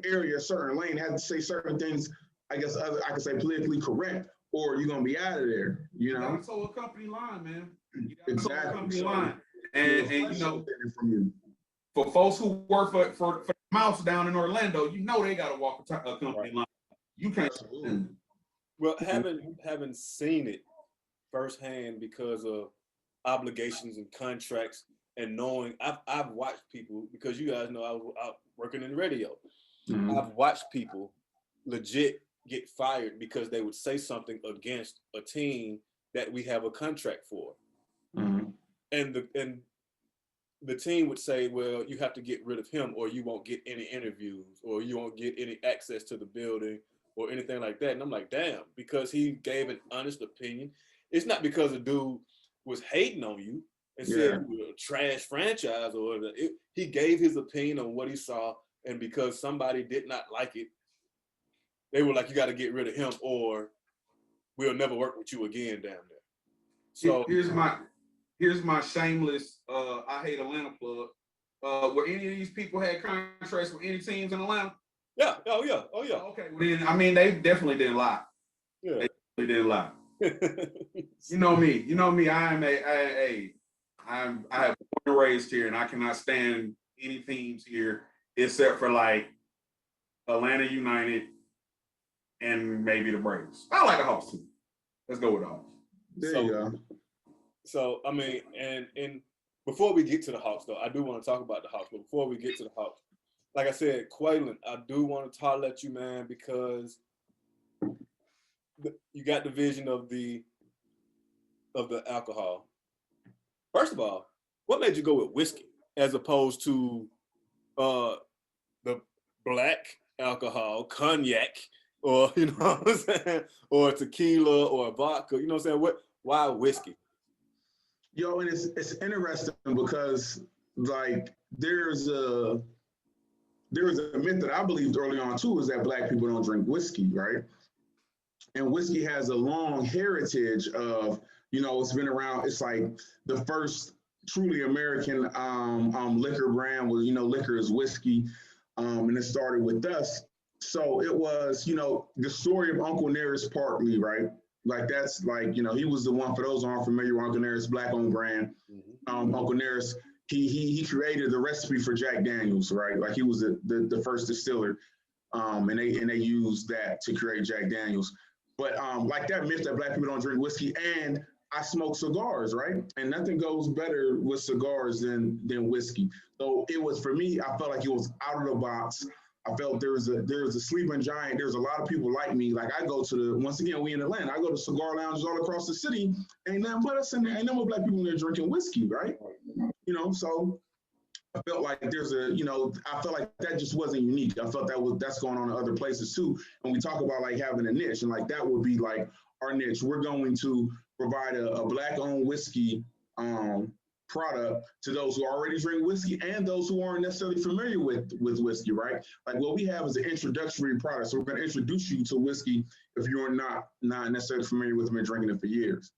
area, certain lane, have to say certain things, I guess I could say politically correct, or you're gonna be out of there, you know?
You gotta toe a company line, man. You gotta
Exactly.
toe a company line. And you know,
from you.
for folks who work for the Mouse down in Orlando, you know they gotta walk a company line. You can't.
Absolutely.
Well, having seen it firsthand because of obligations and contracts and knowing I've watched people, because you guys know I was out working in radio.
Mm-hmm.
I've watched people legit get fired because they would say something against a team that we have a contract for.
Mm-hmm.
And the team would say, well, you have to get rid of him or you won't get any interviews or you won't get any access to the building or anything like that. And I'm like, damn, because he gave an honest opinion. It's not because the dude was hating on you and said you were a trash franchise or whatever. He gave his opinion on what he saw, and because somebody did not like it, they were like, you got to get rid of him or we'll never work with you again down there. So
here's my shameless I hate Atlanta plug. Were any of these people had contracts with any teams in Atlanta?
Yeah. Oh yeah.
Okay. Well, then, I mean, they definitely didn't lie.
Yeah.
They definitely didn't lie. You know me. I have born and raised here, and I cannot stand any teams here except for like Atlanta United and maybe the Braves. I like the Hawks too. Let's go with the Hawks.
There you go.
So I mean, and before we get to the Hawks, though, I do want to talk about the Hawks. But before we get to the Hawks, like I said, Kweillin, I do want to holler at you, man, because you got the vision of the alcohol. First of all, what made you go with whiskey as opposed to the black alcohol, cognac, or you know what I'm saying, or tequila or vodka? You know what I'm saying? Why whiskey?
Yo, and it's interesting because like there's a myth that I believed early on too, is that Black people don't drink whiskey, right? And whiskey has a long heritage of, you know, it's been around. It's like the first truly American liquor brand was, you know, liquor is whiskey, and it started with us. So it was, you know, the story of Uncle Nearest partly, right? Like that's like, you know, he was the one, for those who aren't familiar with Uncle Nearest, Black-owned brand. Uncle Nearest, he created the recipe for Jack Daniels, right? Like he was the first distiller, and they used that to create Jack Daniels. But like that myth that Black people don't drink whiskey, and I smoke cigars, right? And nothing goes better with cigars than whiskey. So it was, for me, I felt like it was out of the box. I felt there was a sleeping giant. There's a lot of people like me. Like I go to once again, we in Atlanta, I go to cigar lounges all across the city. Ain't nothing but us in there. Ain't nothing but Black people in there drinking whiskey, right? You know, so I felt like I felt like that just wasn't unique. I felt that's going on in other places too. And we talk about like having a niche, and like that would be like our niche. We're going to provide a Black-owned whiskey product to those who already drink whiskey and those who aren't necessarily familiar with whiskey, right? Like what we have is an introductory product. So we're going to introduce you to whiskey if you're not necessarily familiar with them and drinking it for years.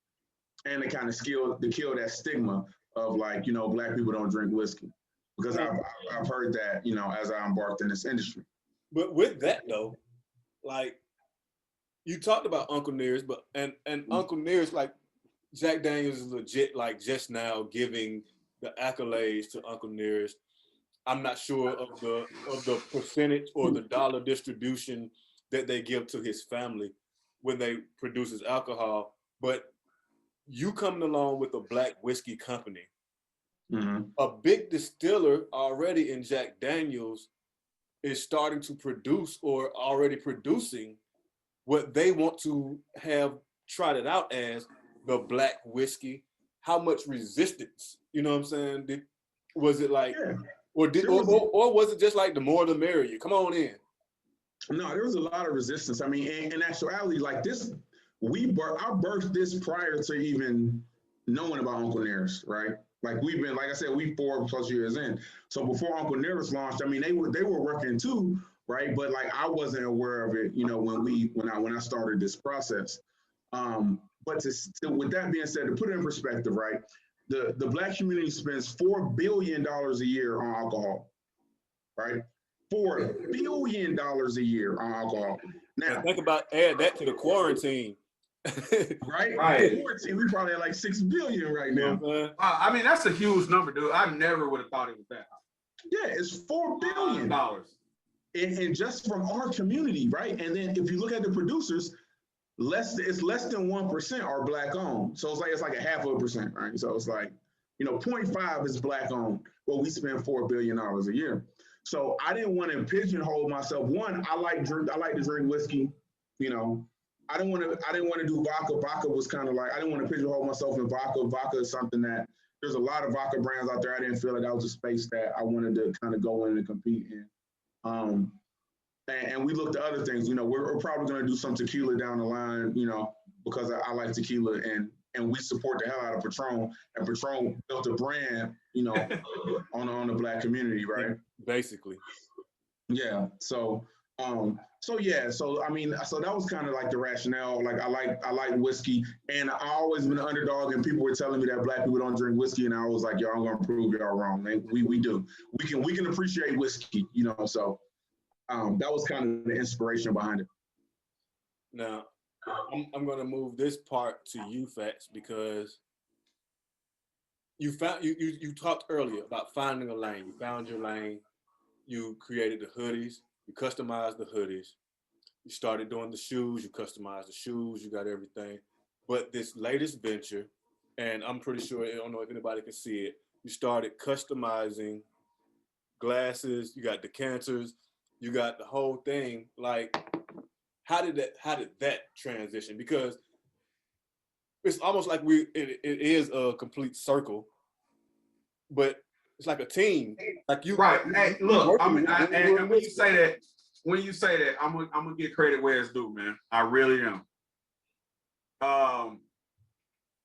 And to kind of kill that stigma of like, Black people don't drink whiskey. Because I've heard that, as I embarked in this industry.
But with that though, like you talked about Uncle Nearest, but and Uncle Nearest, like Jack Daniels is legit, like just now giving the accolades to Uncle Nearest. I'm not sure of the percentage or the dollar distribution that they give to his family when they produce his alcohol, but you coming along with a Black whiskey company, a big distiller already in Jack Daniels is starting to produce or already producing what they want to have trotted out as the Black whiskey. How much resistance, you know what I'm saying? Was it like, or was it just like the more the merrier? Come on in.
No, there was a lot of resistance. I mean, in actuality, like this, I birthed this prior to even knowing about Uncle Nearest, right? Like like I said, we 4+ years in. So before Uncle Nearest launched, I mean, they were working too, right? But like I wasn't aware of it, when I started this process. But with that being said, to put it in perspective, right? The Black community spends $4 billion a year on alcohol, right? $4 billion a year on alcohol. Now,
think about add that to the quarantine.
right? Quarantine, we probably at like 6 billion right now.
I mean, that's a huge number, dude. I never would have thought it was that high.
Yeah, it's $4 billion. And just from our community, right? And then if you look at the producers, it's less than 1% are Black owned. So it's like a 0.5%, right? So it's like, 0.5 is Black owned. Well, we spend $4 billion a year. So I didn't want to pigeonhole myself. One, I like to drink whiskey. I didn't want to do vodka. Vodka was kind of like, I didn't want to pigeonhole myself in vodka. Vodka is something that there's a lot of vodka brands out there. I didn't feel like that was a space that I wanted to kind of go in and compete in. And we looked at other things. We're probably going to do some tequila down the line, because I like tequila and we support the hell out of Patron. And Patron built a brand, on the Black community, right?
Basically.
Yeah. So I mean, so that was kind of like the rationale. Like I like whiskey, and I always been an underdog, and people were telling me that Black people don't drink whiskey, and I was like, I'm gonna prove y'all wrong. Man. We do. We can appreciate whiskey, So that was kind of the inspiration behind it.
Now, I'm gonna move this part to you, Fats, because you talked earlier about finding a lane. You found your lane. You created the hoodies. You customized the hoodies. You started doing the shoes. You customized the shoes. You got everything. But this latest venture, and I'm pretty sure, I don't know if anybody can see it, you started customizing glasses. You got decanters. You got the whole thing. Like, how did that transition? Because it's almost like it is a complete circle, but it's like a team. Like you,
right? Hey, look, and when you say that, I'm gonna get credit where it's due, man. I really am.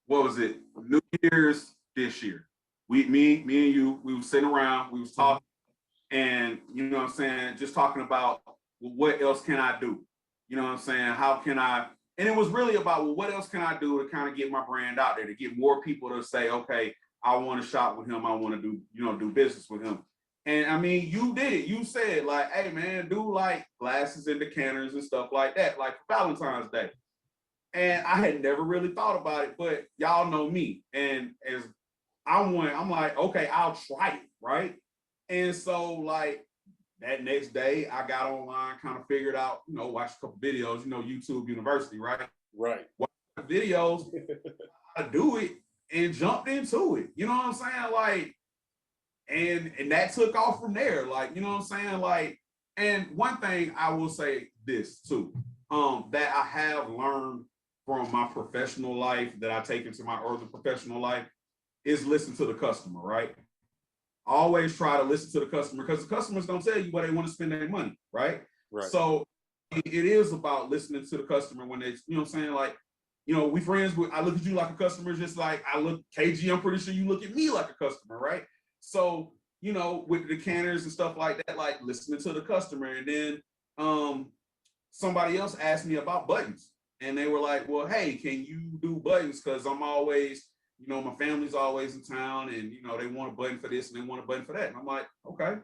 What was it? New Year's this year. Me and you, we were sitting around, we was talking, and you know what I'm saying, just talking about, well, what else can I do? You know what I'm saying? How can I? And it was really about, well, what else can I do to kind of get my brand out there, to get more people to say, okay, I want to shop with him. I want to do business with him. And I mean, you did it. You said like, hey man, do like glasses and decanters and stuff like that, like for Valentine's Day. And I had never really thought about it, but y'all know me. And as I'm like, okay, I'll try it, right? And so like that next day I got online, kind of figured out, watched a couple videos, YouTube University, right?
Right.
Watched videos, I do it. And jumped into it, you know what I'm saying? Like, and that took off from there, like, you know what I'm saying? Like, and one thing I will say this too, that I have learned from my professional life that I take into my other professional life is listen to the customer, right? always try to listen to the customer, because the customers don't tell you where they want to spend their money, right? So it is about listening to the customer when they, you know what I'm saying? Like, you know, we friends with, I look at you like a customer, just like I look, KG, I'm pretty sure you look at me like a customer, right? So, you know, with the canners and stuff like that, like listening to the customer. And then somebody else asked me about buttons, and they were like, well, hey, can you do buttons? Because I'm always, you know, my family's always in town, and, you know, they want a button for this and they want a button for that. And I'm like, okay,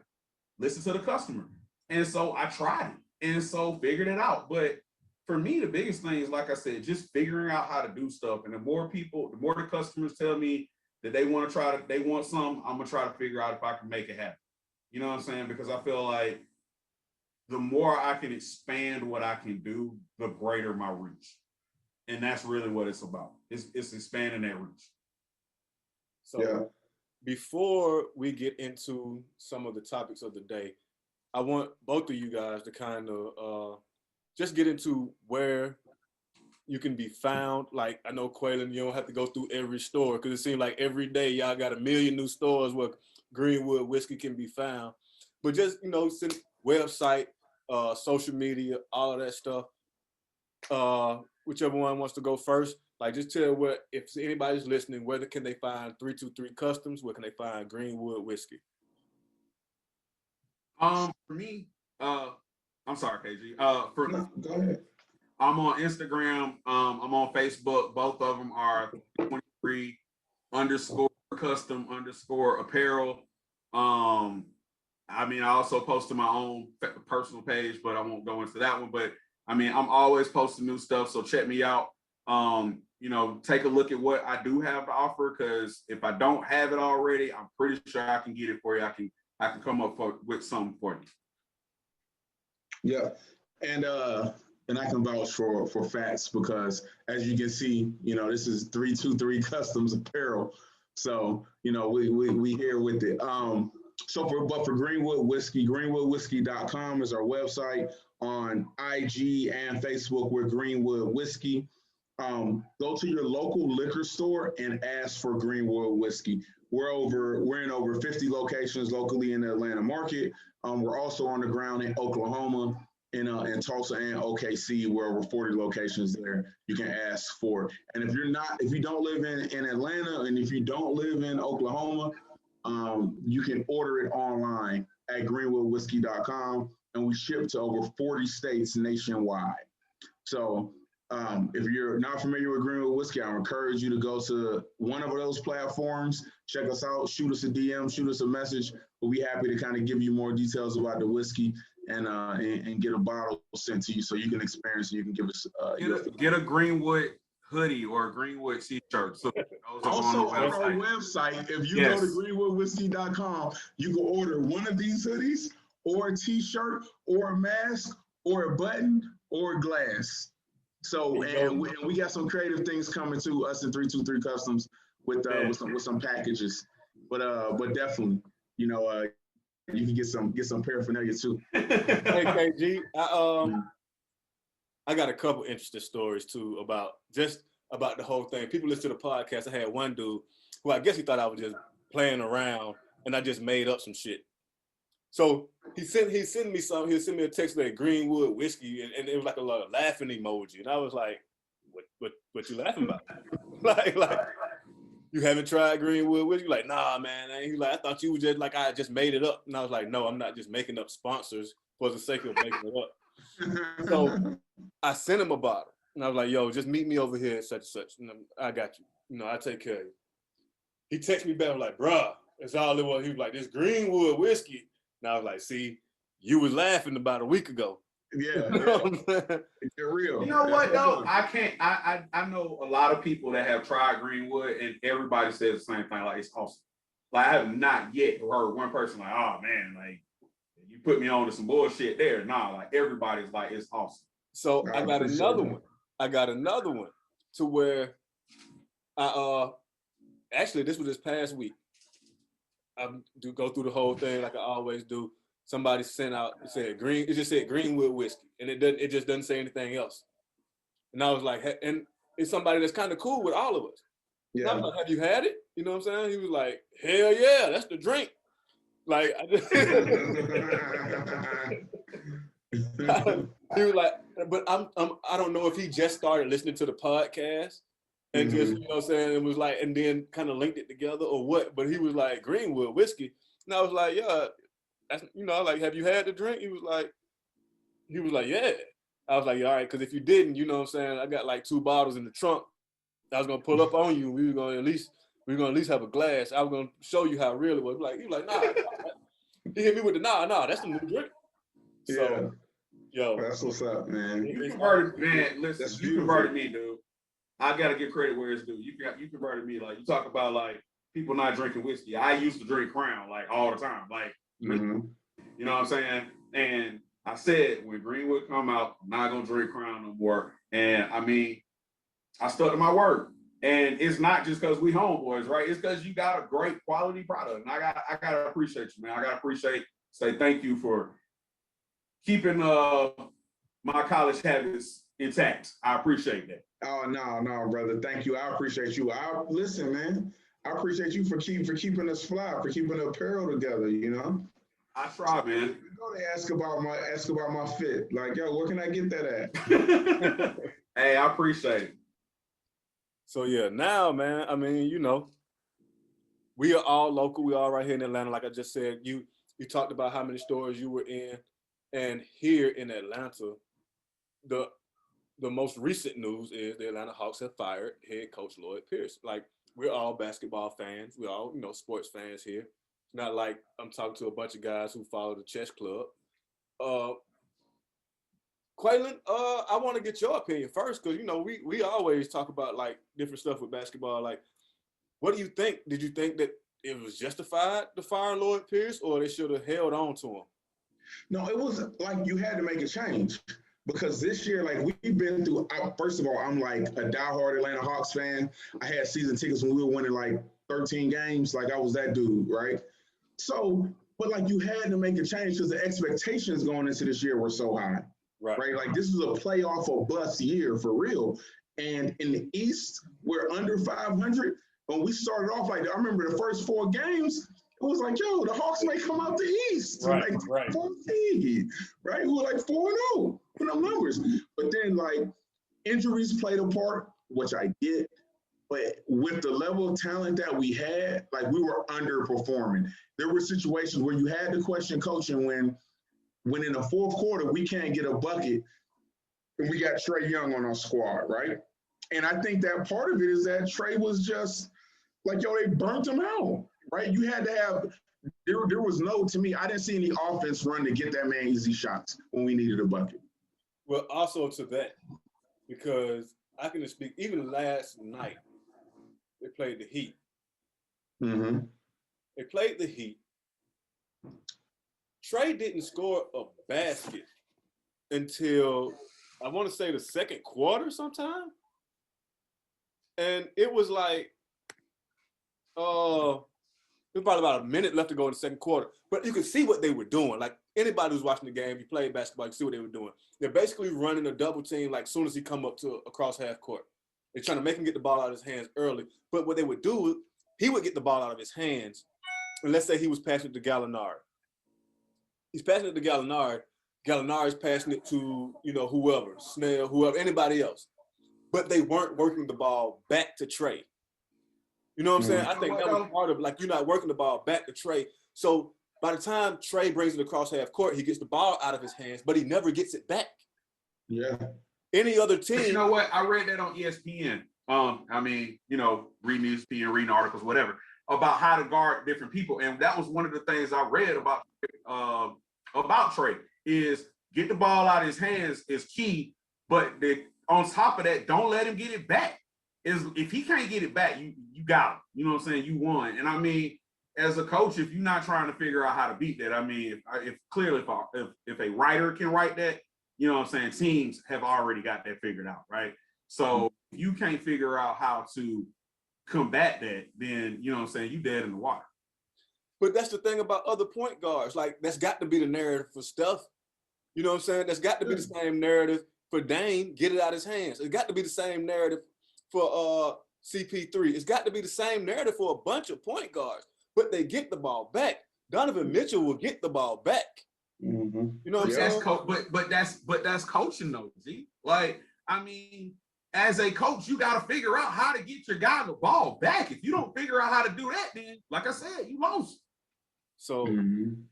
listen to the customer. And so I tried it, and so figured it out. But for me, the biggest thing is, like I said, just figuring out how to do stuff. And the more the customers tell me that they want some, I'm gonna try to figure out if I can make it happen. You know what I'm saying? Because I feel like the more I can expand what I can do, the greater my reach. And that's really what it's about. It's expanding that reach.
So before we get into some of the topics of the day, I want both of you guys to kind of just get into where you can be found. Like, I know, Kweillin, you don't have to go through every store, because it seems like every day y'all got a million new stores where Greenwood Whiskey can be found. But just, you know, website, social media, all of that stuff. Whichever one wants to go first, like, just tell where, if anybody's listening, where can they find 323 Customs? Where can they find Greenwood Whiskey?
For me, I'm sorry, KG.
Go ahead.
I'm on Instagram. I'm on Facebook. Both of them are 23 _ custom _ apparel. I mean, I also post to my own personal page, but I won't go into that one. But I mean, I'm always posting new stuff, so check me out. You know, take a look at what I do have to offer, because if I don't have it already, I'm pretty sure I can get it for you. I can come up with something for you.
Yeah, and I can vouch for Fats, because as you can see, you know, this is 323 Customs Apparel, so you know we here with it. So for Greenwood Whiskey, greenwoodwhiskey.com is our website. On IG and Facebook, we're Greenwood Whiskey. Go to your local liquor store and ask for Greenwood Whiskey. We're in over 50 locations locally in the Atlanta market. We're also on the ground in Oklahoma, in Tulsa and OKC, where over 40 locations there. You can ask for it. And if you don't live in Atlanta, and if you don't live in Oklahoma, you can order it online at greenwoodwhiskey.com, and we ship to over 40 states nationwide. So if you're not familiar with Greenwood Whiskey, I encourage you to go to one of those platforms, check us out, shoot us a DM, shoot us a message. We'll be happy to kind of give you more details about the whiskey and get a bottle sent to you so you can experience it. You can give us
get a Greenwood hoodie or a Greenwood t-shirt. So
also on our website, if you go to greenwoodwhiskey.com, you can order one of these hoodies or a t-shirt or a mask or a button or a glass. So, and we got some creative things coming to us in 323 Customs with some packages, but definitely, you know, you can get some paraphernalia too.
Hey, KG, I got a couple interesting stories too about the whole thing. People listen to the podcast. I had one dude who, I guess he thought I was just playing around and I just made up some shit. So he sent me something. He'll send me a text like Greenwood Whiskey, and it was like a lot of laughing emoji. And I was like, what you laughing about? like you haven't tried Greenwood Whiskey? Like, nah, man. And he's like, I thought you were just like, I just made it up. And I was like, no, I'm not just making up sponsors for the sake of making it up. So I sent him a bottle, and I was like, yo, just meet me over here at such and such. And I got you. You know, I take care of you. He texted me back, like, bruh, that's all it was. He was like, this Greenwood Whiskey. And I was like, see, you was laughing about a week ago.
Yeah. They're real.
You know what though? I know a lot of people that have tried Greenwood, and everybody says the same thing, like it's awesome. Like I have not yet heard one person like, oh man, like you put me on to some bullshit there. Nah, like everybody's like, it's awesome.
So I got another one. I got another one to where actually this was this past week. I do go through the whole thing like I always do. Somebody sent out, it just said Greenwood Whiskey, and it just doesn't say anything else. And I was like, and it's somebody that's kind of cool with all of us. Yeah. I was like, have you had it? You know what I'm saying? He was like, hell yeah, that's the drink. Like, he was like, but I don't know if he just started listening to the podcast and just, you know what I'm saying, it was like, and then kind of linked it together or what, but he was like, Greenwood Whiskey. And I was like, yeah, that's, you know, like, have you had the drink? He was like, yeah. I was like, all right, because if you didn't, you know what I'm saying, I got like 2 bottles in the trunk. I was gonna pull up on you. We were gonna at least have a glass. I was gonna show you how real it was. Like, he was like, nah. He hit me with the nah, that's the new drink. So, yo,
that's what's up, man.
You converted, man. Listen, you converted me, dude. I gotta give credit where it's due. You converted me. Like, you talk about like people not drinking whiskey. I used to drink Crown like all the time. Like, you know what I'm saying? And I said when Greenwood come out, I'm not gonna drink Crown no more. And I mean, I stuck to my word. And it's not just because we homeboys, right? It's because you got a great quality product. And I gotta appreciate you, man. I gotta say thank you for keeping my college habits intact. I appreciate that.
Oh, no, brother. Thank you. I appreciate you. Listen, man. I appreciate you for keeping us fly, for keeping the apparel together, you know?
I try, man.
You know, they ask about my fit. Like, yo, where can I get that at?
Hey, I appreciate it.
So yeah, now, man, I mean, you know, we are all local. We all right here in Atlanta. Like I just said, you talked about how many stores you were in, and here in Atlanta, the most recent news is the Atlanta Hawks have fired head coach Lloyd Pierce. Like, we're all basketball fans. We're all, you know, sports fans here. It's not like I'm talking to a bunch of guys who follow the chess club. Kweillin, I want to get your opinion first, because, you know, we always talk about like different stuff with basketball. Like, what do you think? Did you think that it was justified to fire Lloyd Pierce, or they should have held on to him?
No, it was like you had to make a change, because this year, like, we've been through, first of all, I'm like a diehard Atlanta Hawks fan. I had season tickets when we were winning like 13 games. Like, I was that dude, right? So, but like, you had to make a change because the expectations going into this year were so high. Right. Like, this is a playoff or bust year for real. And in the East, we're under 500. When we started off, like, I remember the first 4 games, it was like, yo, the Hawks may come out the East.
Right,
like,
right.
14, right? We were like 4-0 with them numbers. But then, like, injuries played a part, which I get. But with the level of talent that we had, like, we were underperforming. There were situations where you had to question coaching when in the fourth quarter, we can't get a bucket and we got Trae Young on our squad, right? And I think that part of it is that Trae was just like, yo, they burnt him out, right? You had to have, there was no, to me, I didn't see any offense run to get that man easy shots when we needed a bucket.
Well, also to that, because I can speak, even last night, they played the Heat.
Mm-hmm.
They played the Heat. Trae didn't score a basket until, I want to say, the second quarter sometime. And it was like, it was probably about a minute left to go in the second quarter. But you could see what they were doing. Like, anybody who's watching the game, you played basketball, you see what they were doing. They're basically running a double team, like, as soon as he come up to across half court. They're trying to make him get the ball out of his hands early. But what they would do, he would get the ball out of his hands. And let's say he was passing it to Gallinari. He's passing it to Gallinari. Gallinari's passing it to, you know, whoever, Snell, whoever, anybody else. But they weren't working the ball back to Trae. You know what I'm saying? I think that was part of, like, you're not working the ball back to Trae. So by the time Trae brings it across half court, he gets the ball out of his hands, but he never gets it back.
Yeah.
Any other team.
But you know what? I read that on ESPN. I mean, you know, reading ESPN, reading articles, whatever, about how to guard different people. And that was one of the things I read about Trae is get the ball out of his hands is key. But on top of that, don't let him get it back. If he can't get it back, you got him. You know what I'm saying? You won. And I mean, as a coach, if you're not trying to figure out how to beat that, I mean, if a writer can write that, you know what I'm saying, teams have already got that figured out, right? So if you can't figure out how to combat that, then, you know what I'm saying, you dead in the water.
But that's the thing about other point guards. Like, that's got to be the narrative for Steph. You know what I'm saying? That's got to be the same narrative for Dame, get it out of his hands. It's got to be the same narrative for CP3. It's got to be the same narrative for a bunch of point guards. But they get the ball back. Donovan Mitchell will get the ball back.
Mm-hmm.
You know what I'm saying?
But that's coaching though, G. Like, I mean, as a coach, you got to figure out how to get your guy the ball back. If you don't figure out how to do that, then, like I said, you lost.
So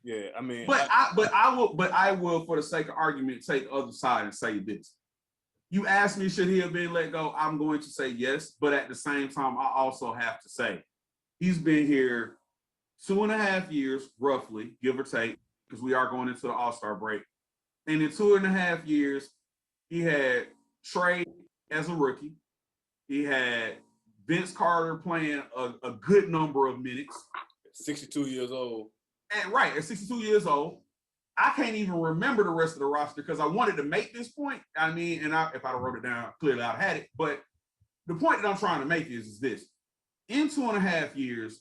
yeah, I mean,
I will, for the sake of argument, take the other side and say this. You asked me, should he have been let go? I'm going to say yes, but at the same time, I also have to say he's been here 2.5 years, roughly, give or take, because we are going into the All-Star break. And in 2.5 years, he had Trey as a rookie. He had Vince Carter playing a good number of minutes.
62 years old.
And right, at 62 years old. I can't even remember the rest of the roster because I wanted to make this point. I mean, and if I wrote it down, clearly I'd had it. But the point that I'm trying to make is this. In 2.5 years,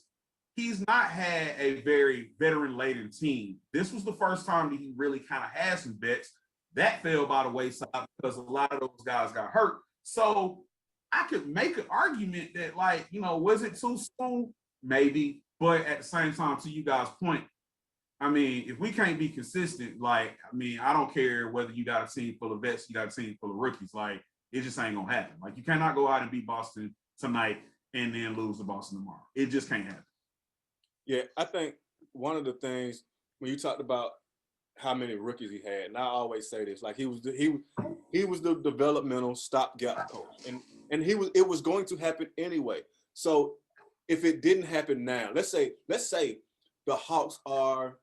he's not had a very veteran-laden team. This was the first time that he really kind of had some vets. That fell by the wayside because a lot of those guys got hurt. So I could make an argument that, like, you know, was it too soon? Maybe. But at the same time, to you guys' point, I mean, if we can't be consistent, like, I mean, I don't care whether you got a team full of vets, you got a team full of rookies. Like, it just ain't gonna happen. Like, you cannot go out and beat Boston tonight and then lose to Boston tomorrow. It just can't happen.
Yeah, I think one of the things when you talked about how many rookies he had, and I always say this, like he was the developmental stopgap coach, and it was going to happen anyway. So if it didn't happen now, let's say the Hawks are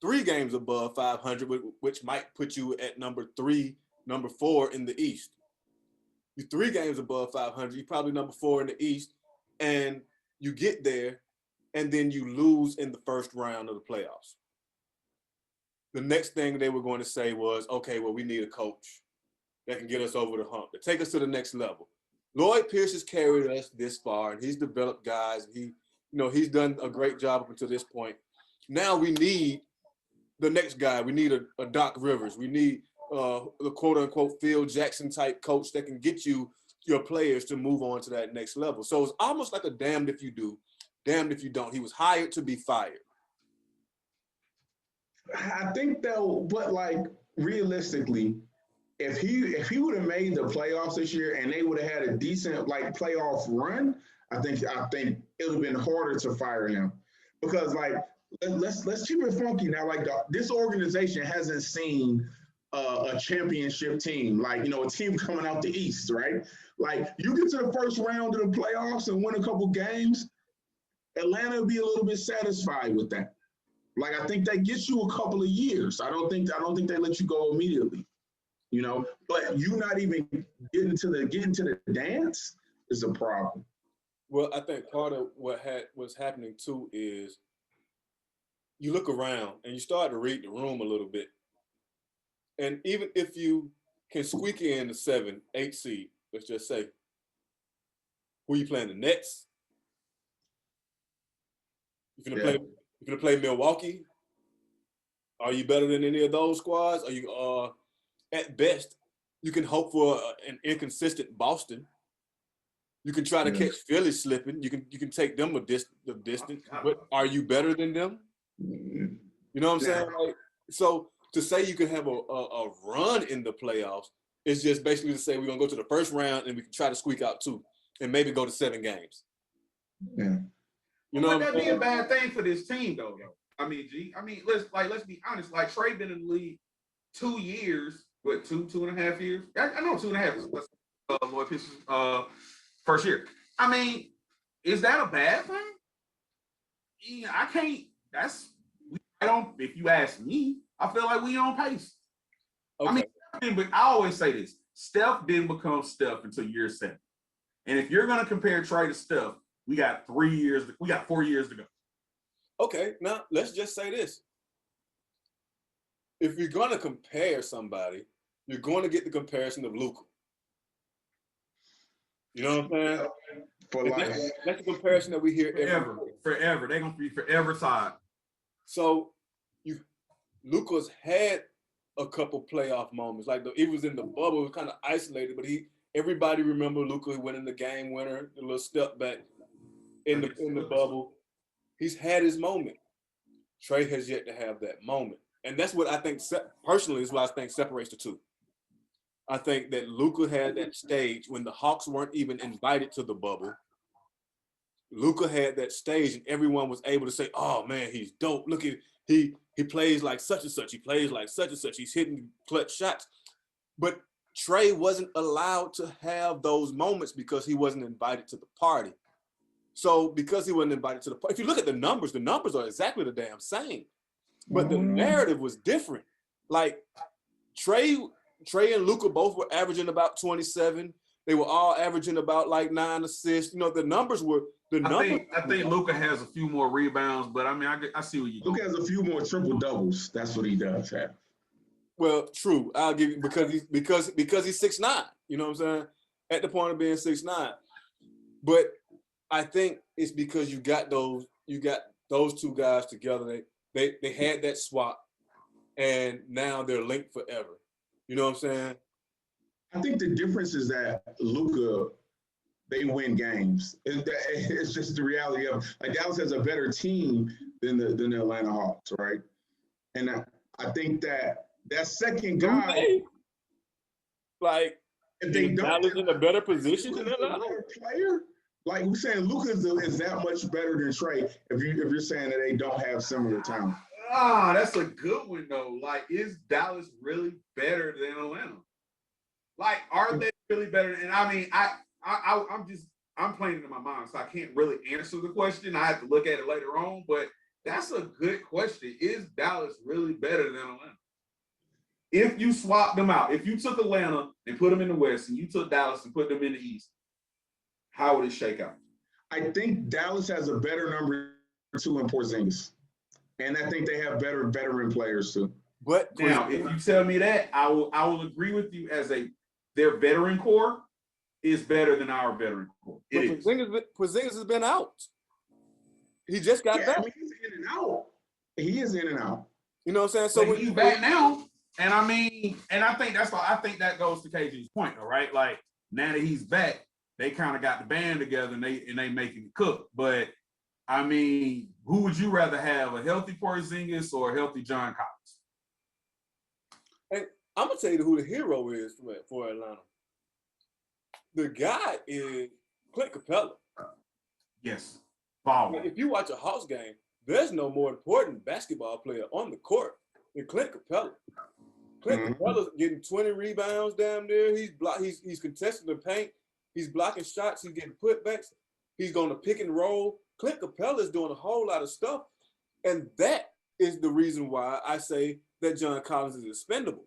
3 games above 500, which might put you at number 4 in the East. You're 3 games above 500. You're probably number 4 in the East, and you get there, and then you lose in the first round of the playoffs. The next thing they were going to say was, okay, well, we need a coach that can get us over the hump, to take us to the next level. Lloyd Pierce has carried us this far, and he's developed guys. He's done a great job up until this point. Now we need the next guy. We need a Doc Rivers. We need the quote-unquote Phil Jackson type coach that can get you your players to move on to that next level. So it's almost like a damned if you do, damned if you don't. He was hired to be fired.
I think though, but like realistically, if he would have made the playoffs this year and they would have had a decent like playoff run, I think it would have been harder to fire him because like let's keep it funky now. Like this organization hasn't seen a championship team, like, you know, a team coming out the East, right? Like you get to the first round of the playoffs and win a couple games, Atlanta will be a little bit satisfied with that. Like I think that gets you a couple of years. I don't think they let you go immediately, you know. But you not even getting to the dance is a problem.
Well, I think part of what's happening too is you look around and you start to read the room a little bit. And even if you can squeak in the 7, 8 seed, let's just say, who you playing, the Nets? You're gonna play Milwaukee? Are you better than any of those squads? Are you at best you can hope for an inconsistent Boston? You can try to catch Philly slipping. You can take them the distance, but are you better than them? You know what I'm saying? Like, so to say you can have a run in the playoffs is just basically to say we're gonna go to the first round and we can try to squeak out 2 and maybe go to 7 games.
Yeah.
You know,
would that be a bad thing for this team though? I mean, G. I mean, let's be honest. Like Trey been in the league 2 years, what 2.5 years? I know 2.5 years. Lloyd Pierce's first year. I mean, is that a bad thing? Yeah, I can't. I don't. If you ask me, I feel like we on pace. Okay. I mean, but I always say this: Steph didn't become Steph until year 7. And if you're gonna compare Trey to Steph, we got 3 years. We got 4 years to go.
Okay, now let's just say this. If you're going to compare somebody, you're going to get the comparison of Luka. You know what I'm saying?
For life.
That's the comparison that we hear
forever. They're going to be forever tied.
So Luka's had a couple playoff moments. Like he was in the bubble, was kind of isolated, but everybody remember Luka winning the game winner, the little step back in the bubble. He's had his moment. Trey has yet to have that moment. And that's what I think, personally, is what I think separates the two. I think that Luka had that stage when the Hawks weren't even invited to the bubble. Luka had that stage and everyone was able to say, oh man, he's dope. Look at, he plays like such and such. He plays like such and such. He's hitting clutch shots. But Trey wasn't allowed to have those moments because he wasn't invited to the party. So because he wasn't invited to the party, if you look at the numbers are exactly the damn same. But the narrative was different. Like Trey and Luka both were averaging about 27. They were all averaging about like 9 assists. You know, the numbers were I
think Luka has a few more rebounds, but I mean, I see what you do.
Luka has a few more triple doubles. That's what he does have.
Well, true. I'll give you because he's 6'9". You know what I'm saying? At the point of being 6'9". But I think it's because you got those two guys together. They had that swap, and now they're linked forever. You know what I'm saying?
I think the difference is that Luka, they win games. It's just the reality of like Dallas has a better team than the Atlanta Hawks, right? And I think that second guy, like if they don't,
Dallas in a better position than Atlanta
player. Like we're saying, Luka is that much better than Trey. If you're saying that they don't have similar talent.
That's a good one though. Like, is Dallas really better than Atlanta? Like, are they really better? And I mean, I'm playing it in my mind, so I can't really answer the question. I have to look at it later on, but that's a good question. Is Dallas really better than Atlanta? If you swap them out, if you took Atlanta and put them in the West, and you took Dallas and put them in the East, how would it shake out?
I think Dallas has a better number 2 in Porzingis, and I think they have better veteran players too.
But
now, if you tell me that, I will agree with you as their veteran core is better than our veteran core.
Porzingis has been out. He just got back.
I mean, he's in and out. He is in and out.
You know what I'm saying? So
when he's back now, and I mean, and I think that goes to KG's point, all right? Like now that he's back, they kind of got the band together and they making it cook. But I mean, who would you rather have, a healthy Porzingis or a healthy John Collins?
And I'm gonna tell you who the hero is for Atlanta. The guy is Clint Capella.
Yes, Ball.
If you watch a Hawks game, there's no more important basketball player on the court than Clint Capella. Clint Capella's getting 20 rebounds down there. He's contesting the paint. He's blocking shots. He's getting putbacks. He's going to pick and roll. Clint Capella is doing a whole lot of stuff. And that is the reason why I say that John Collins is expendable.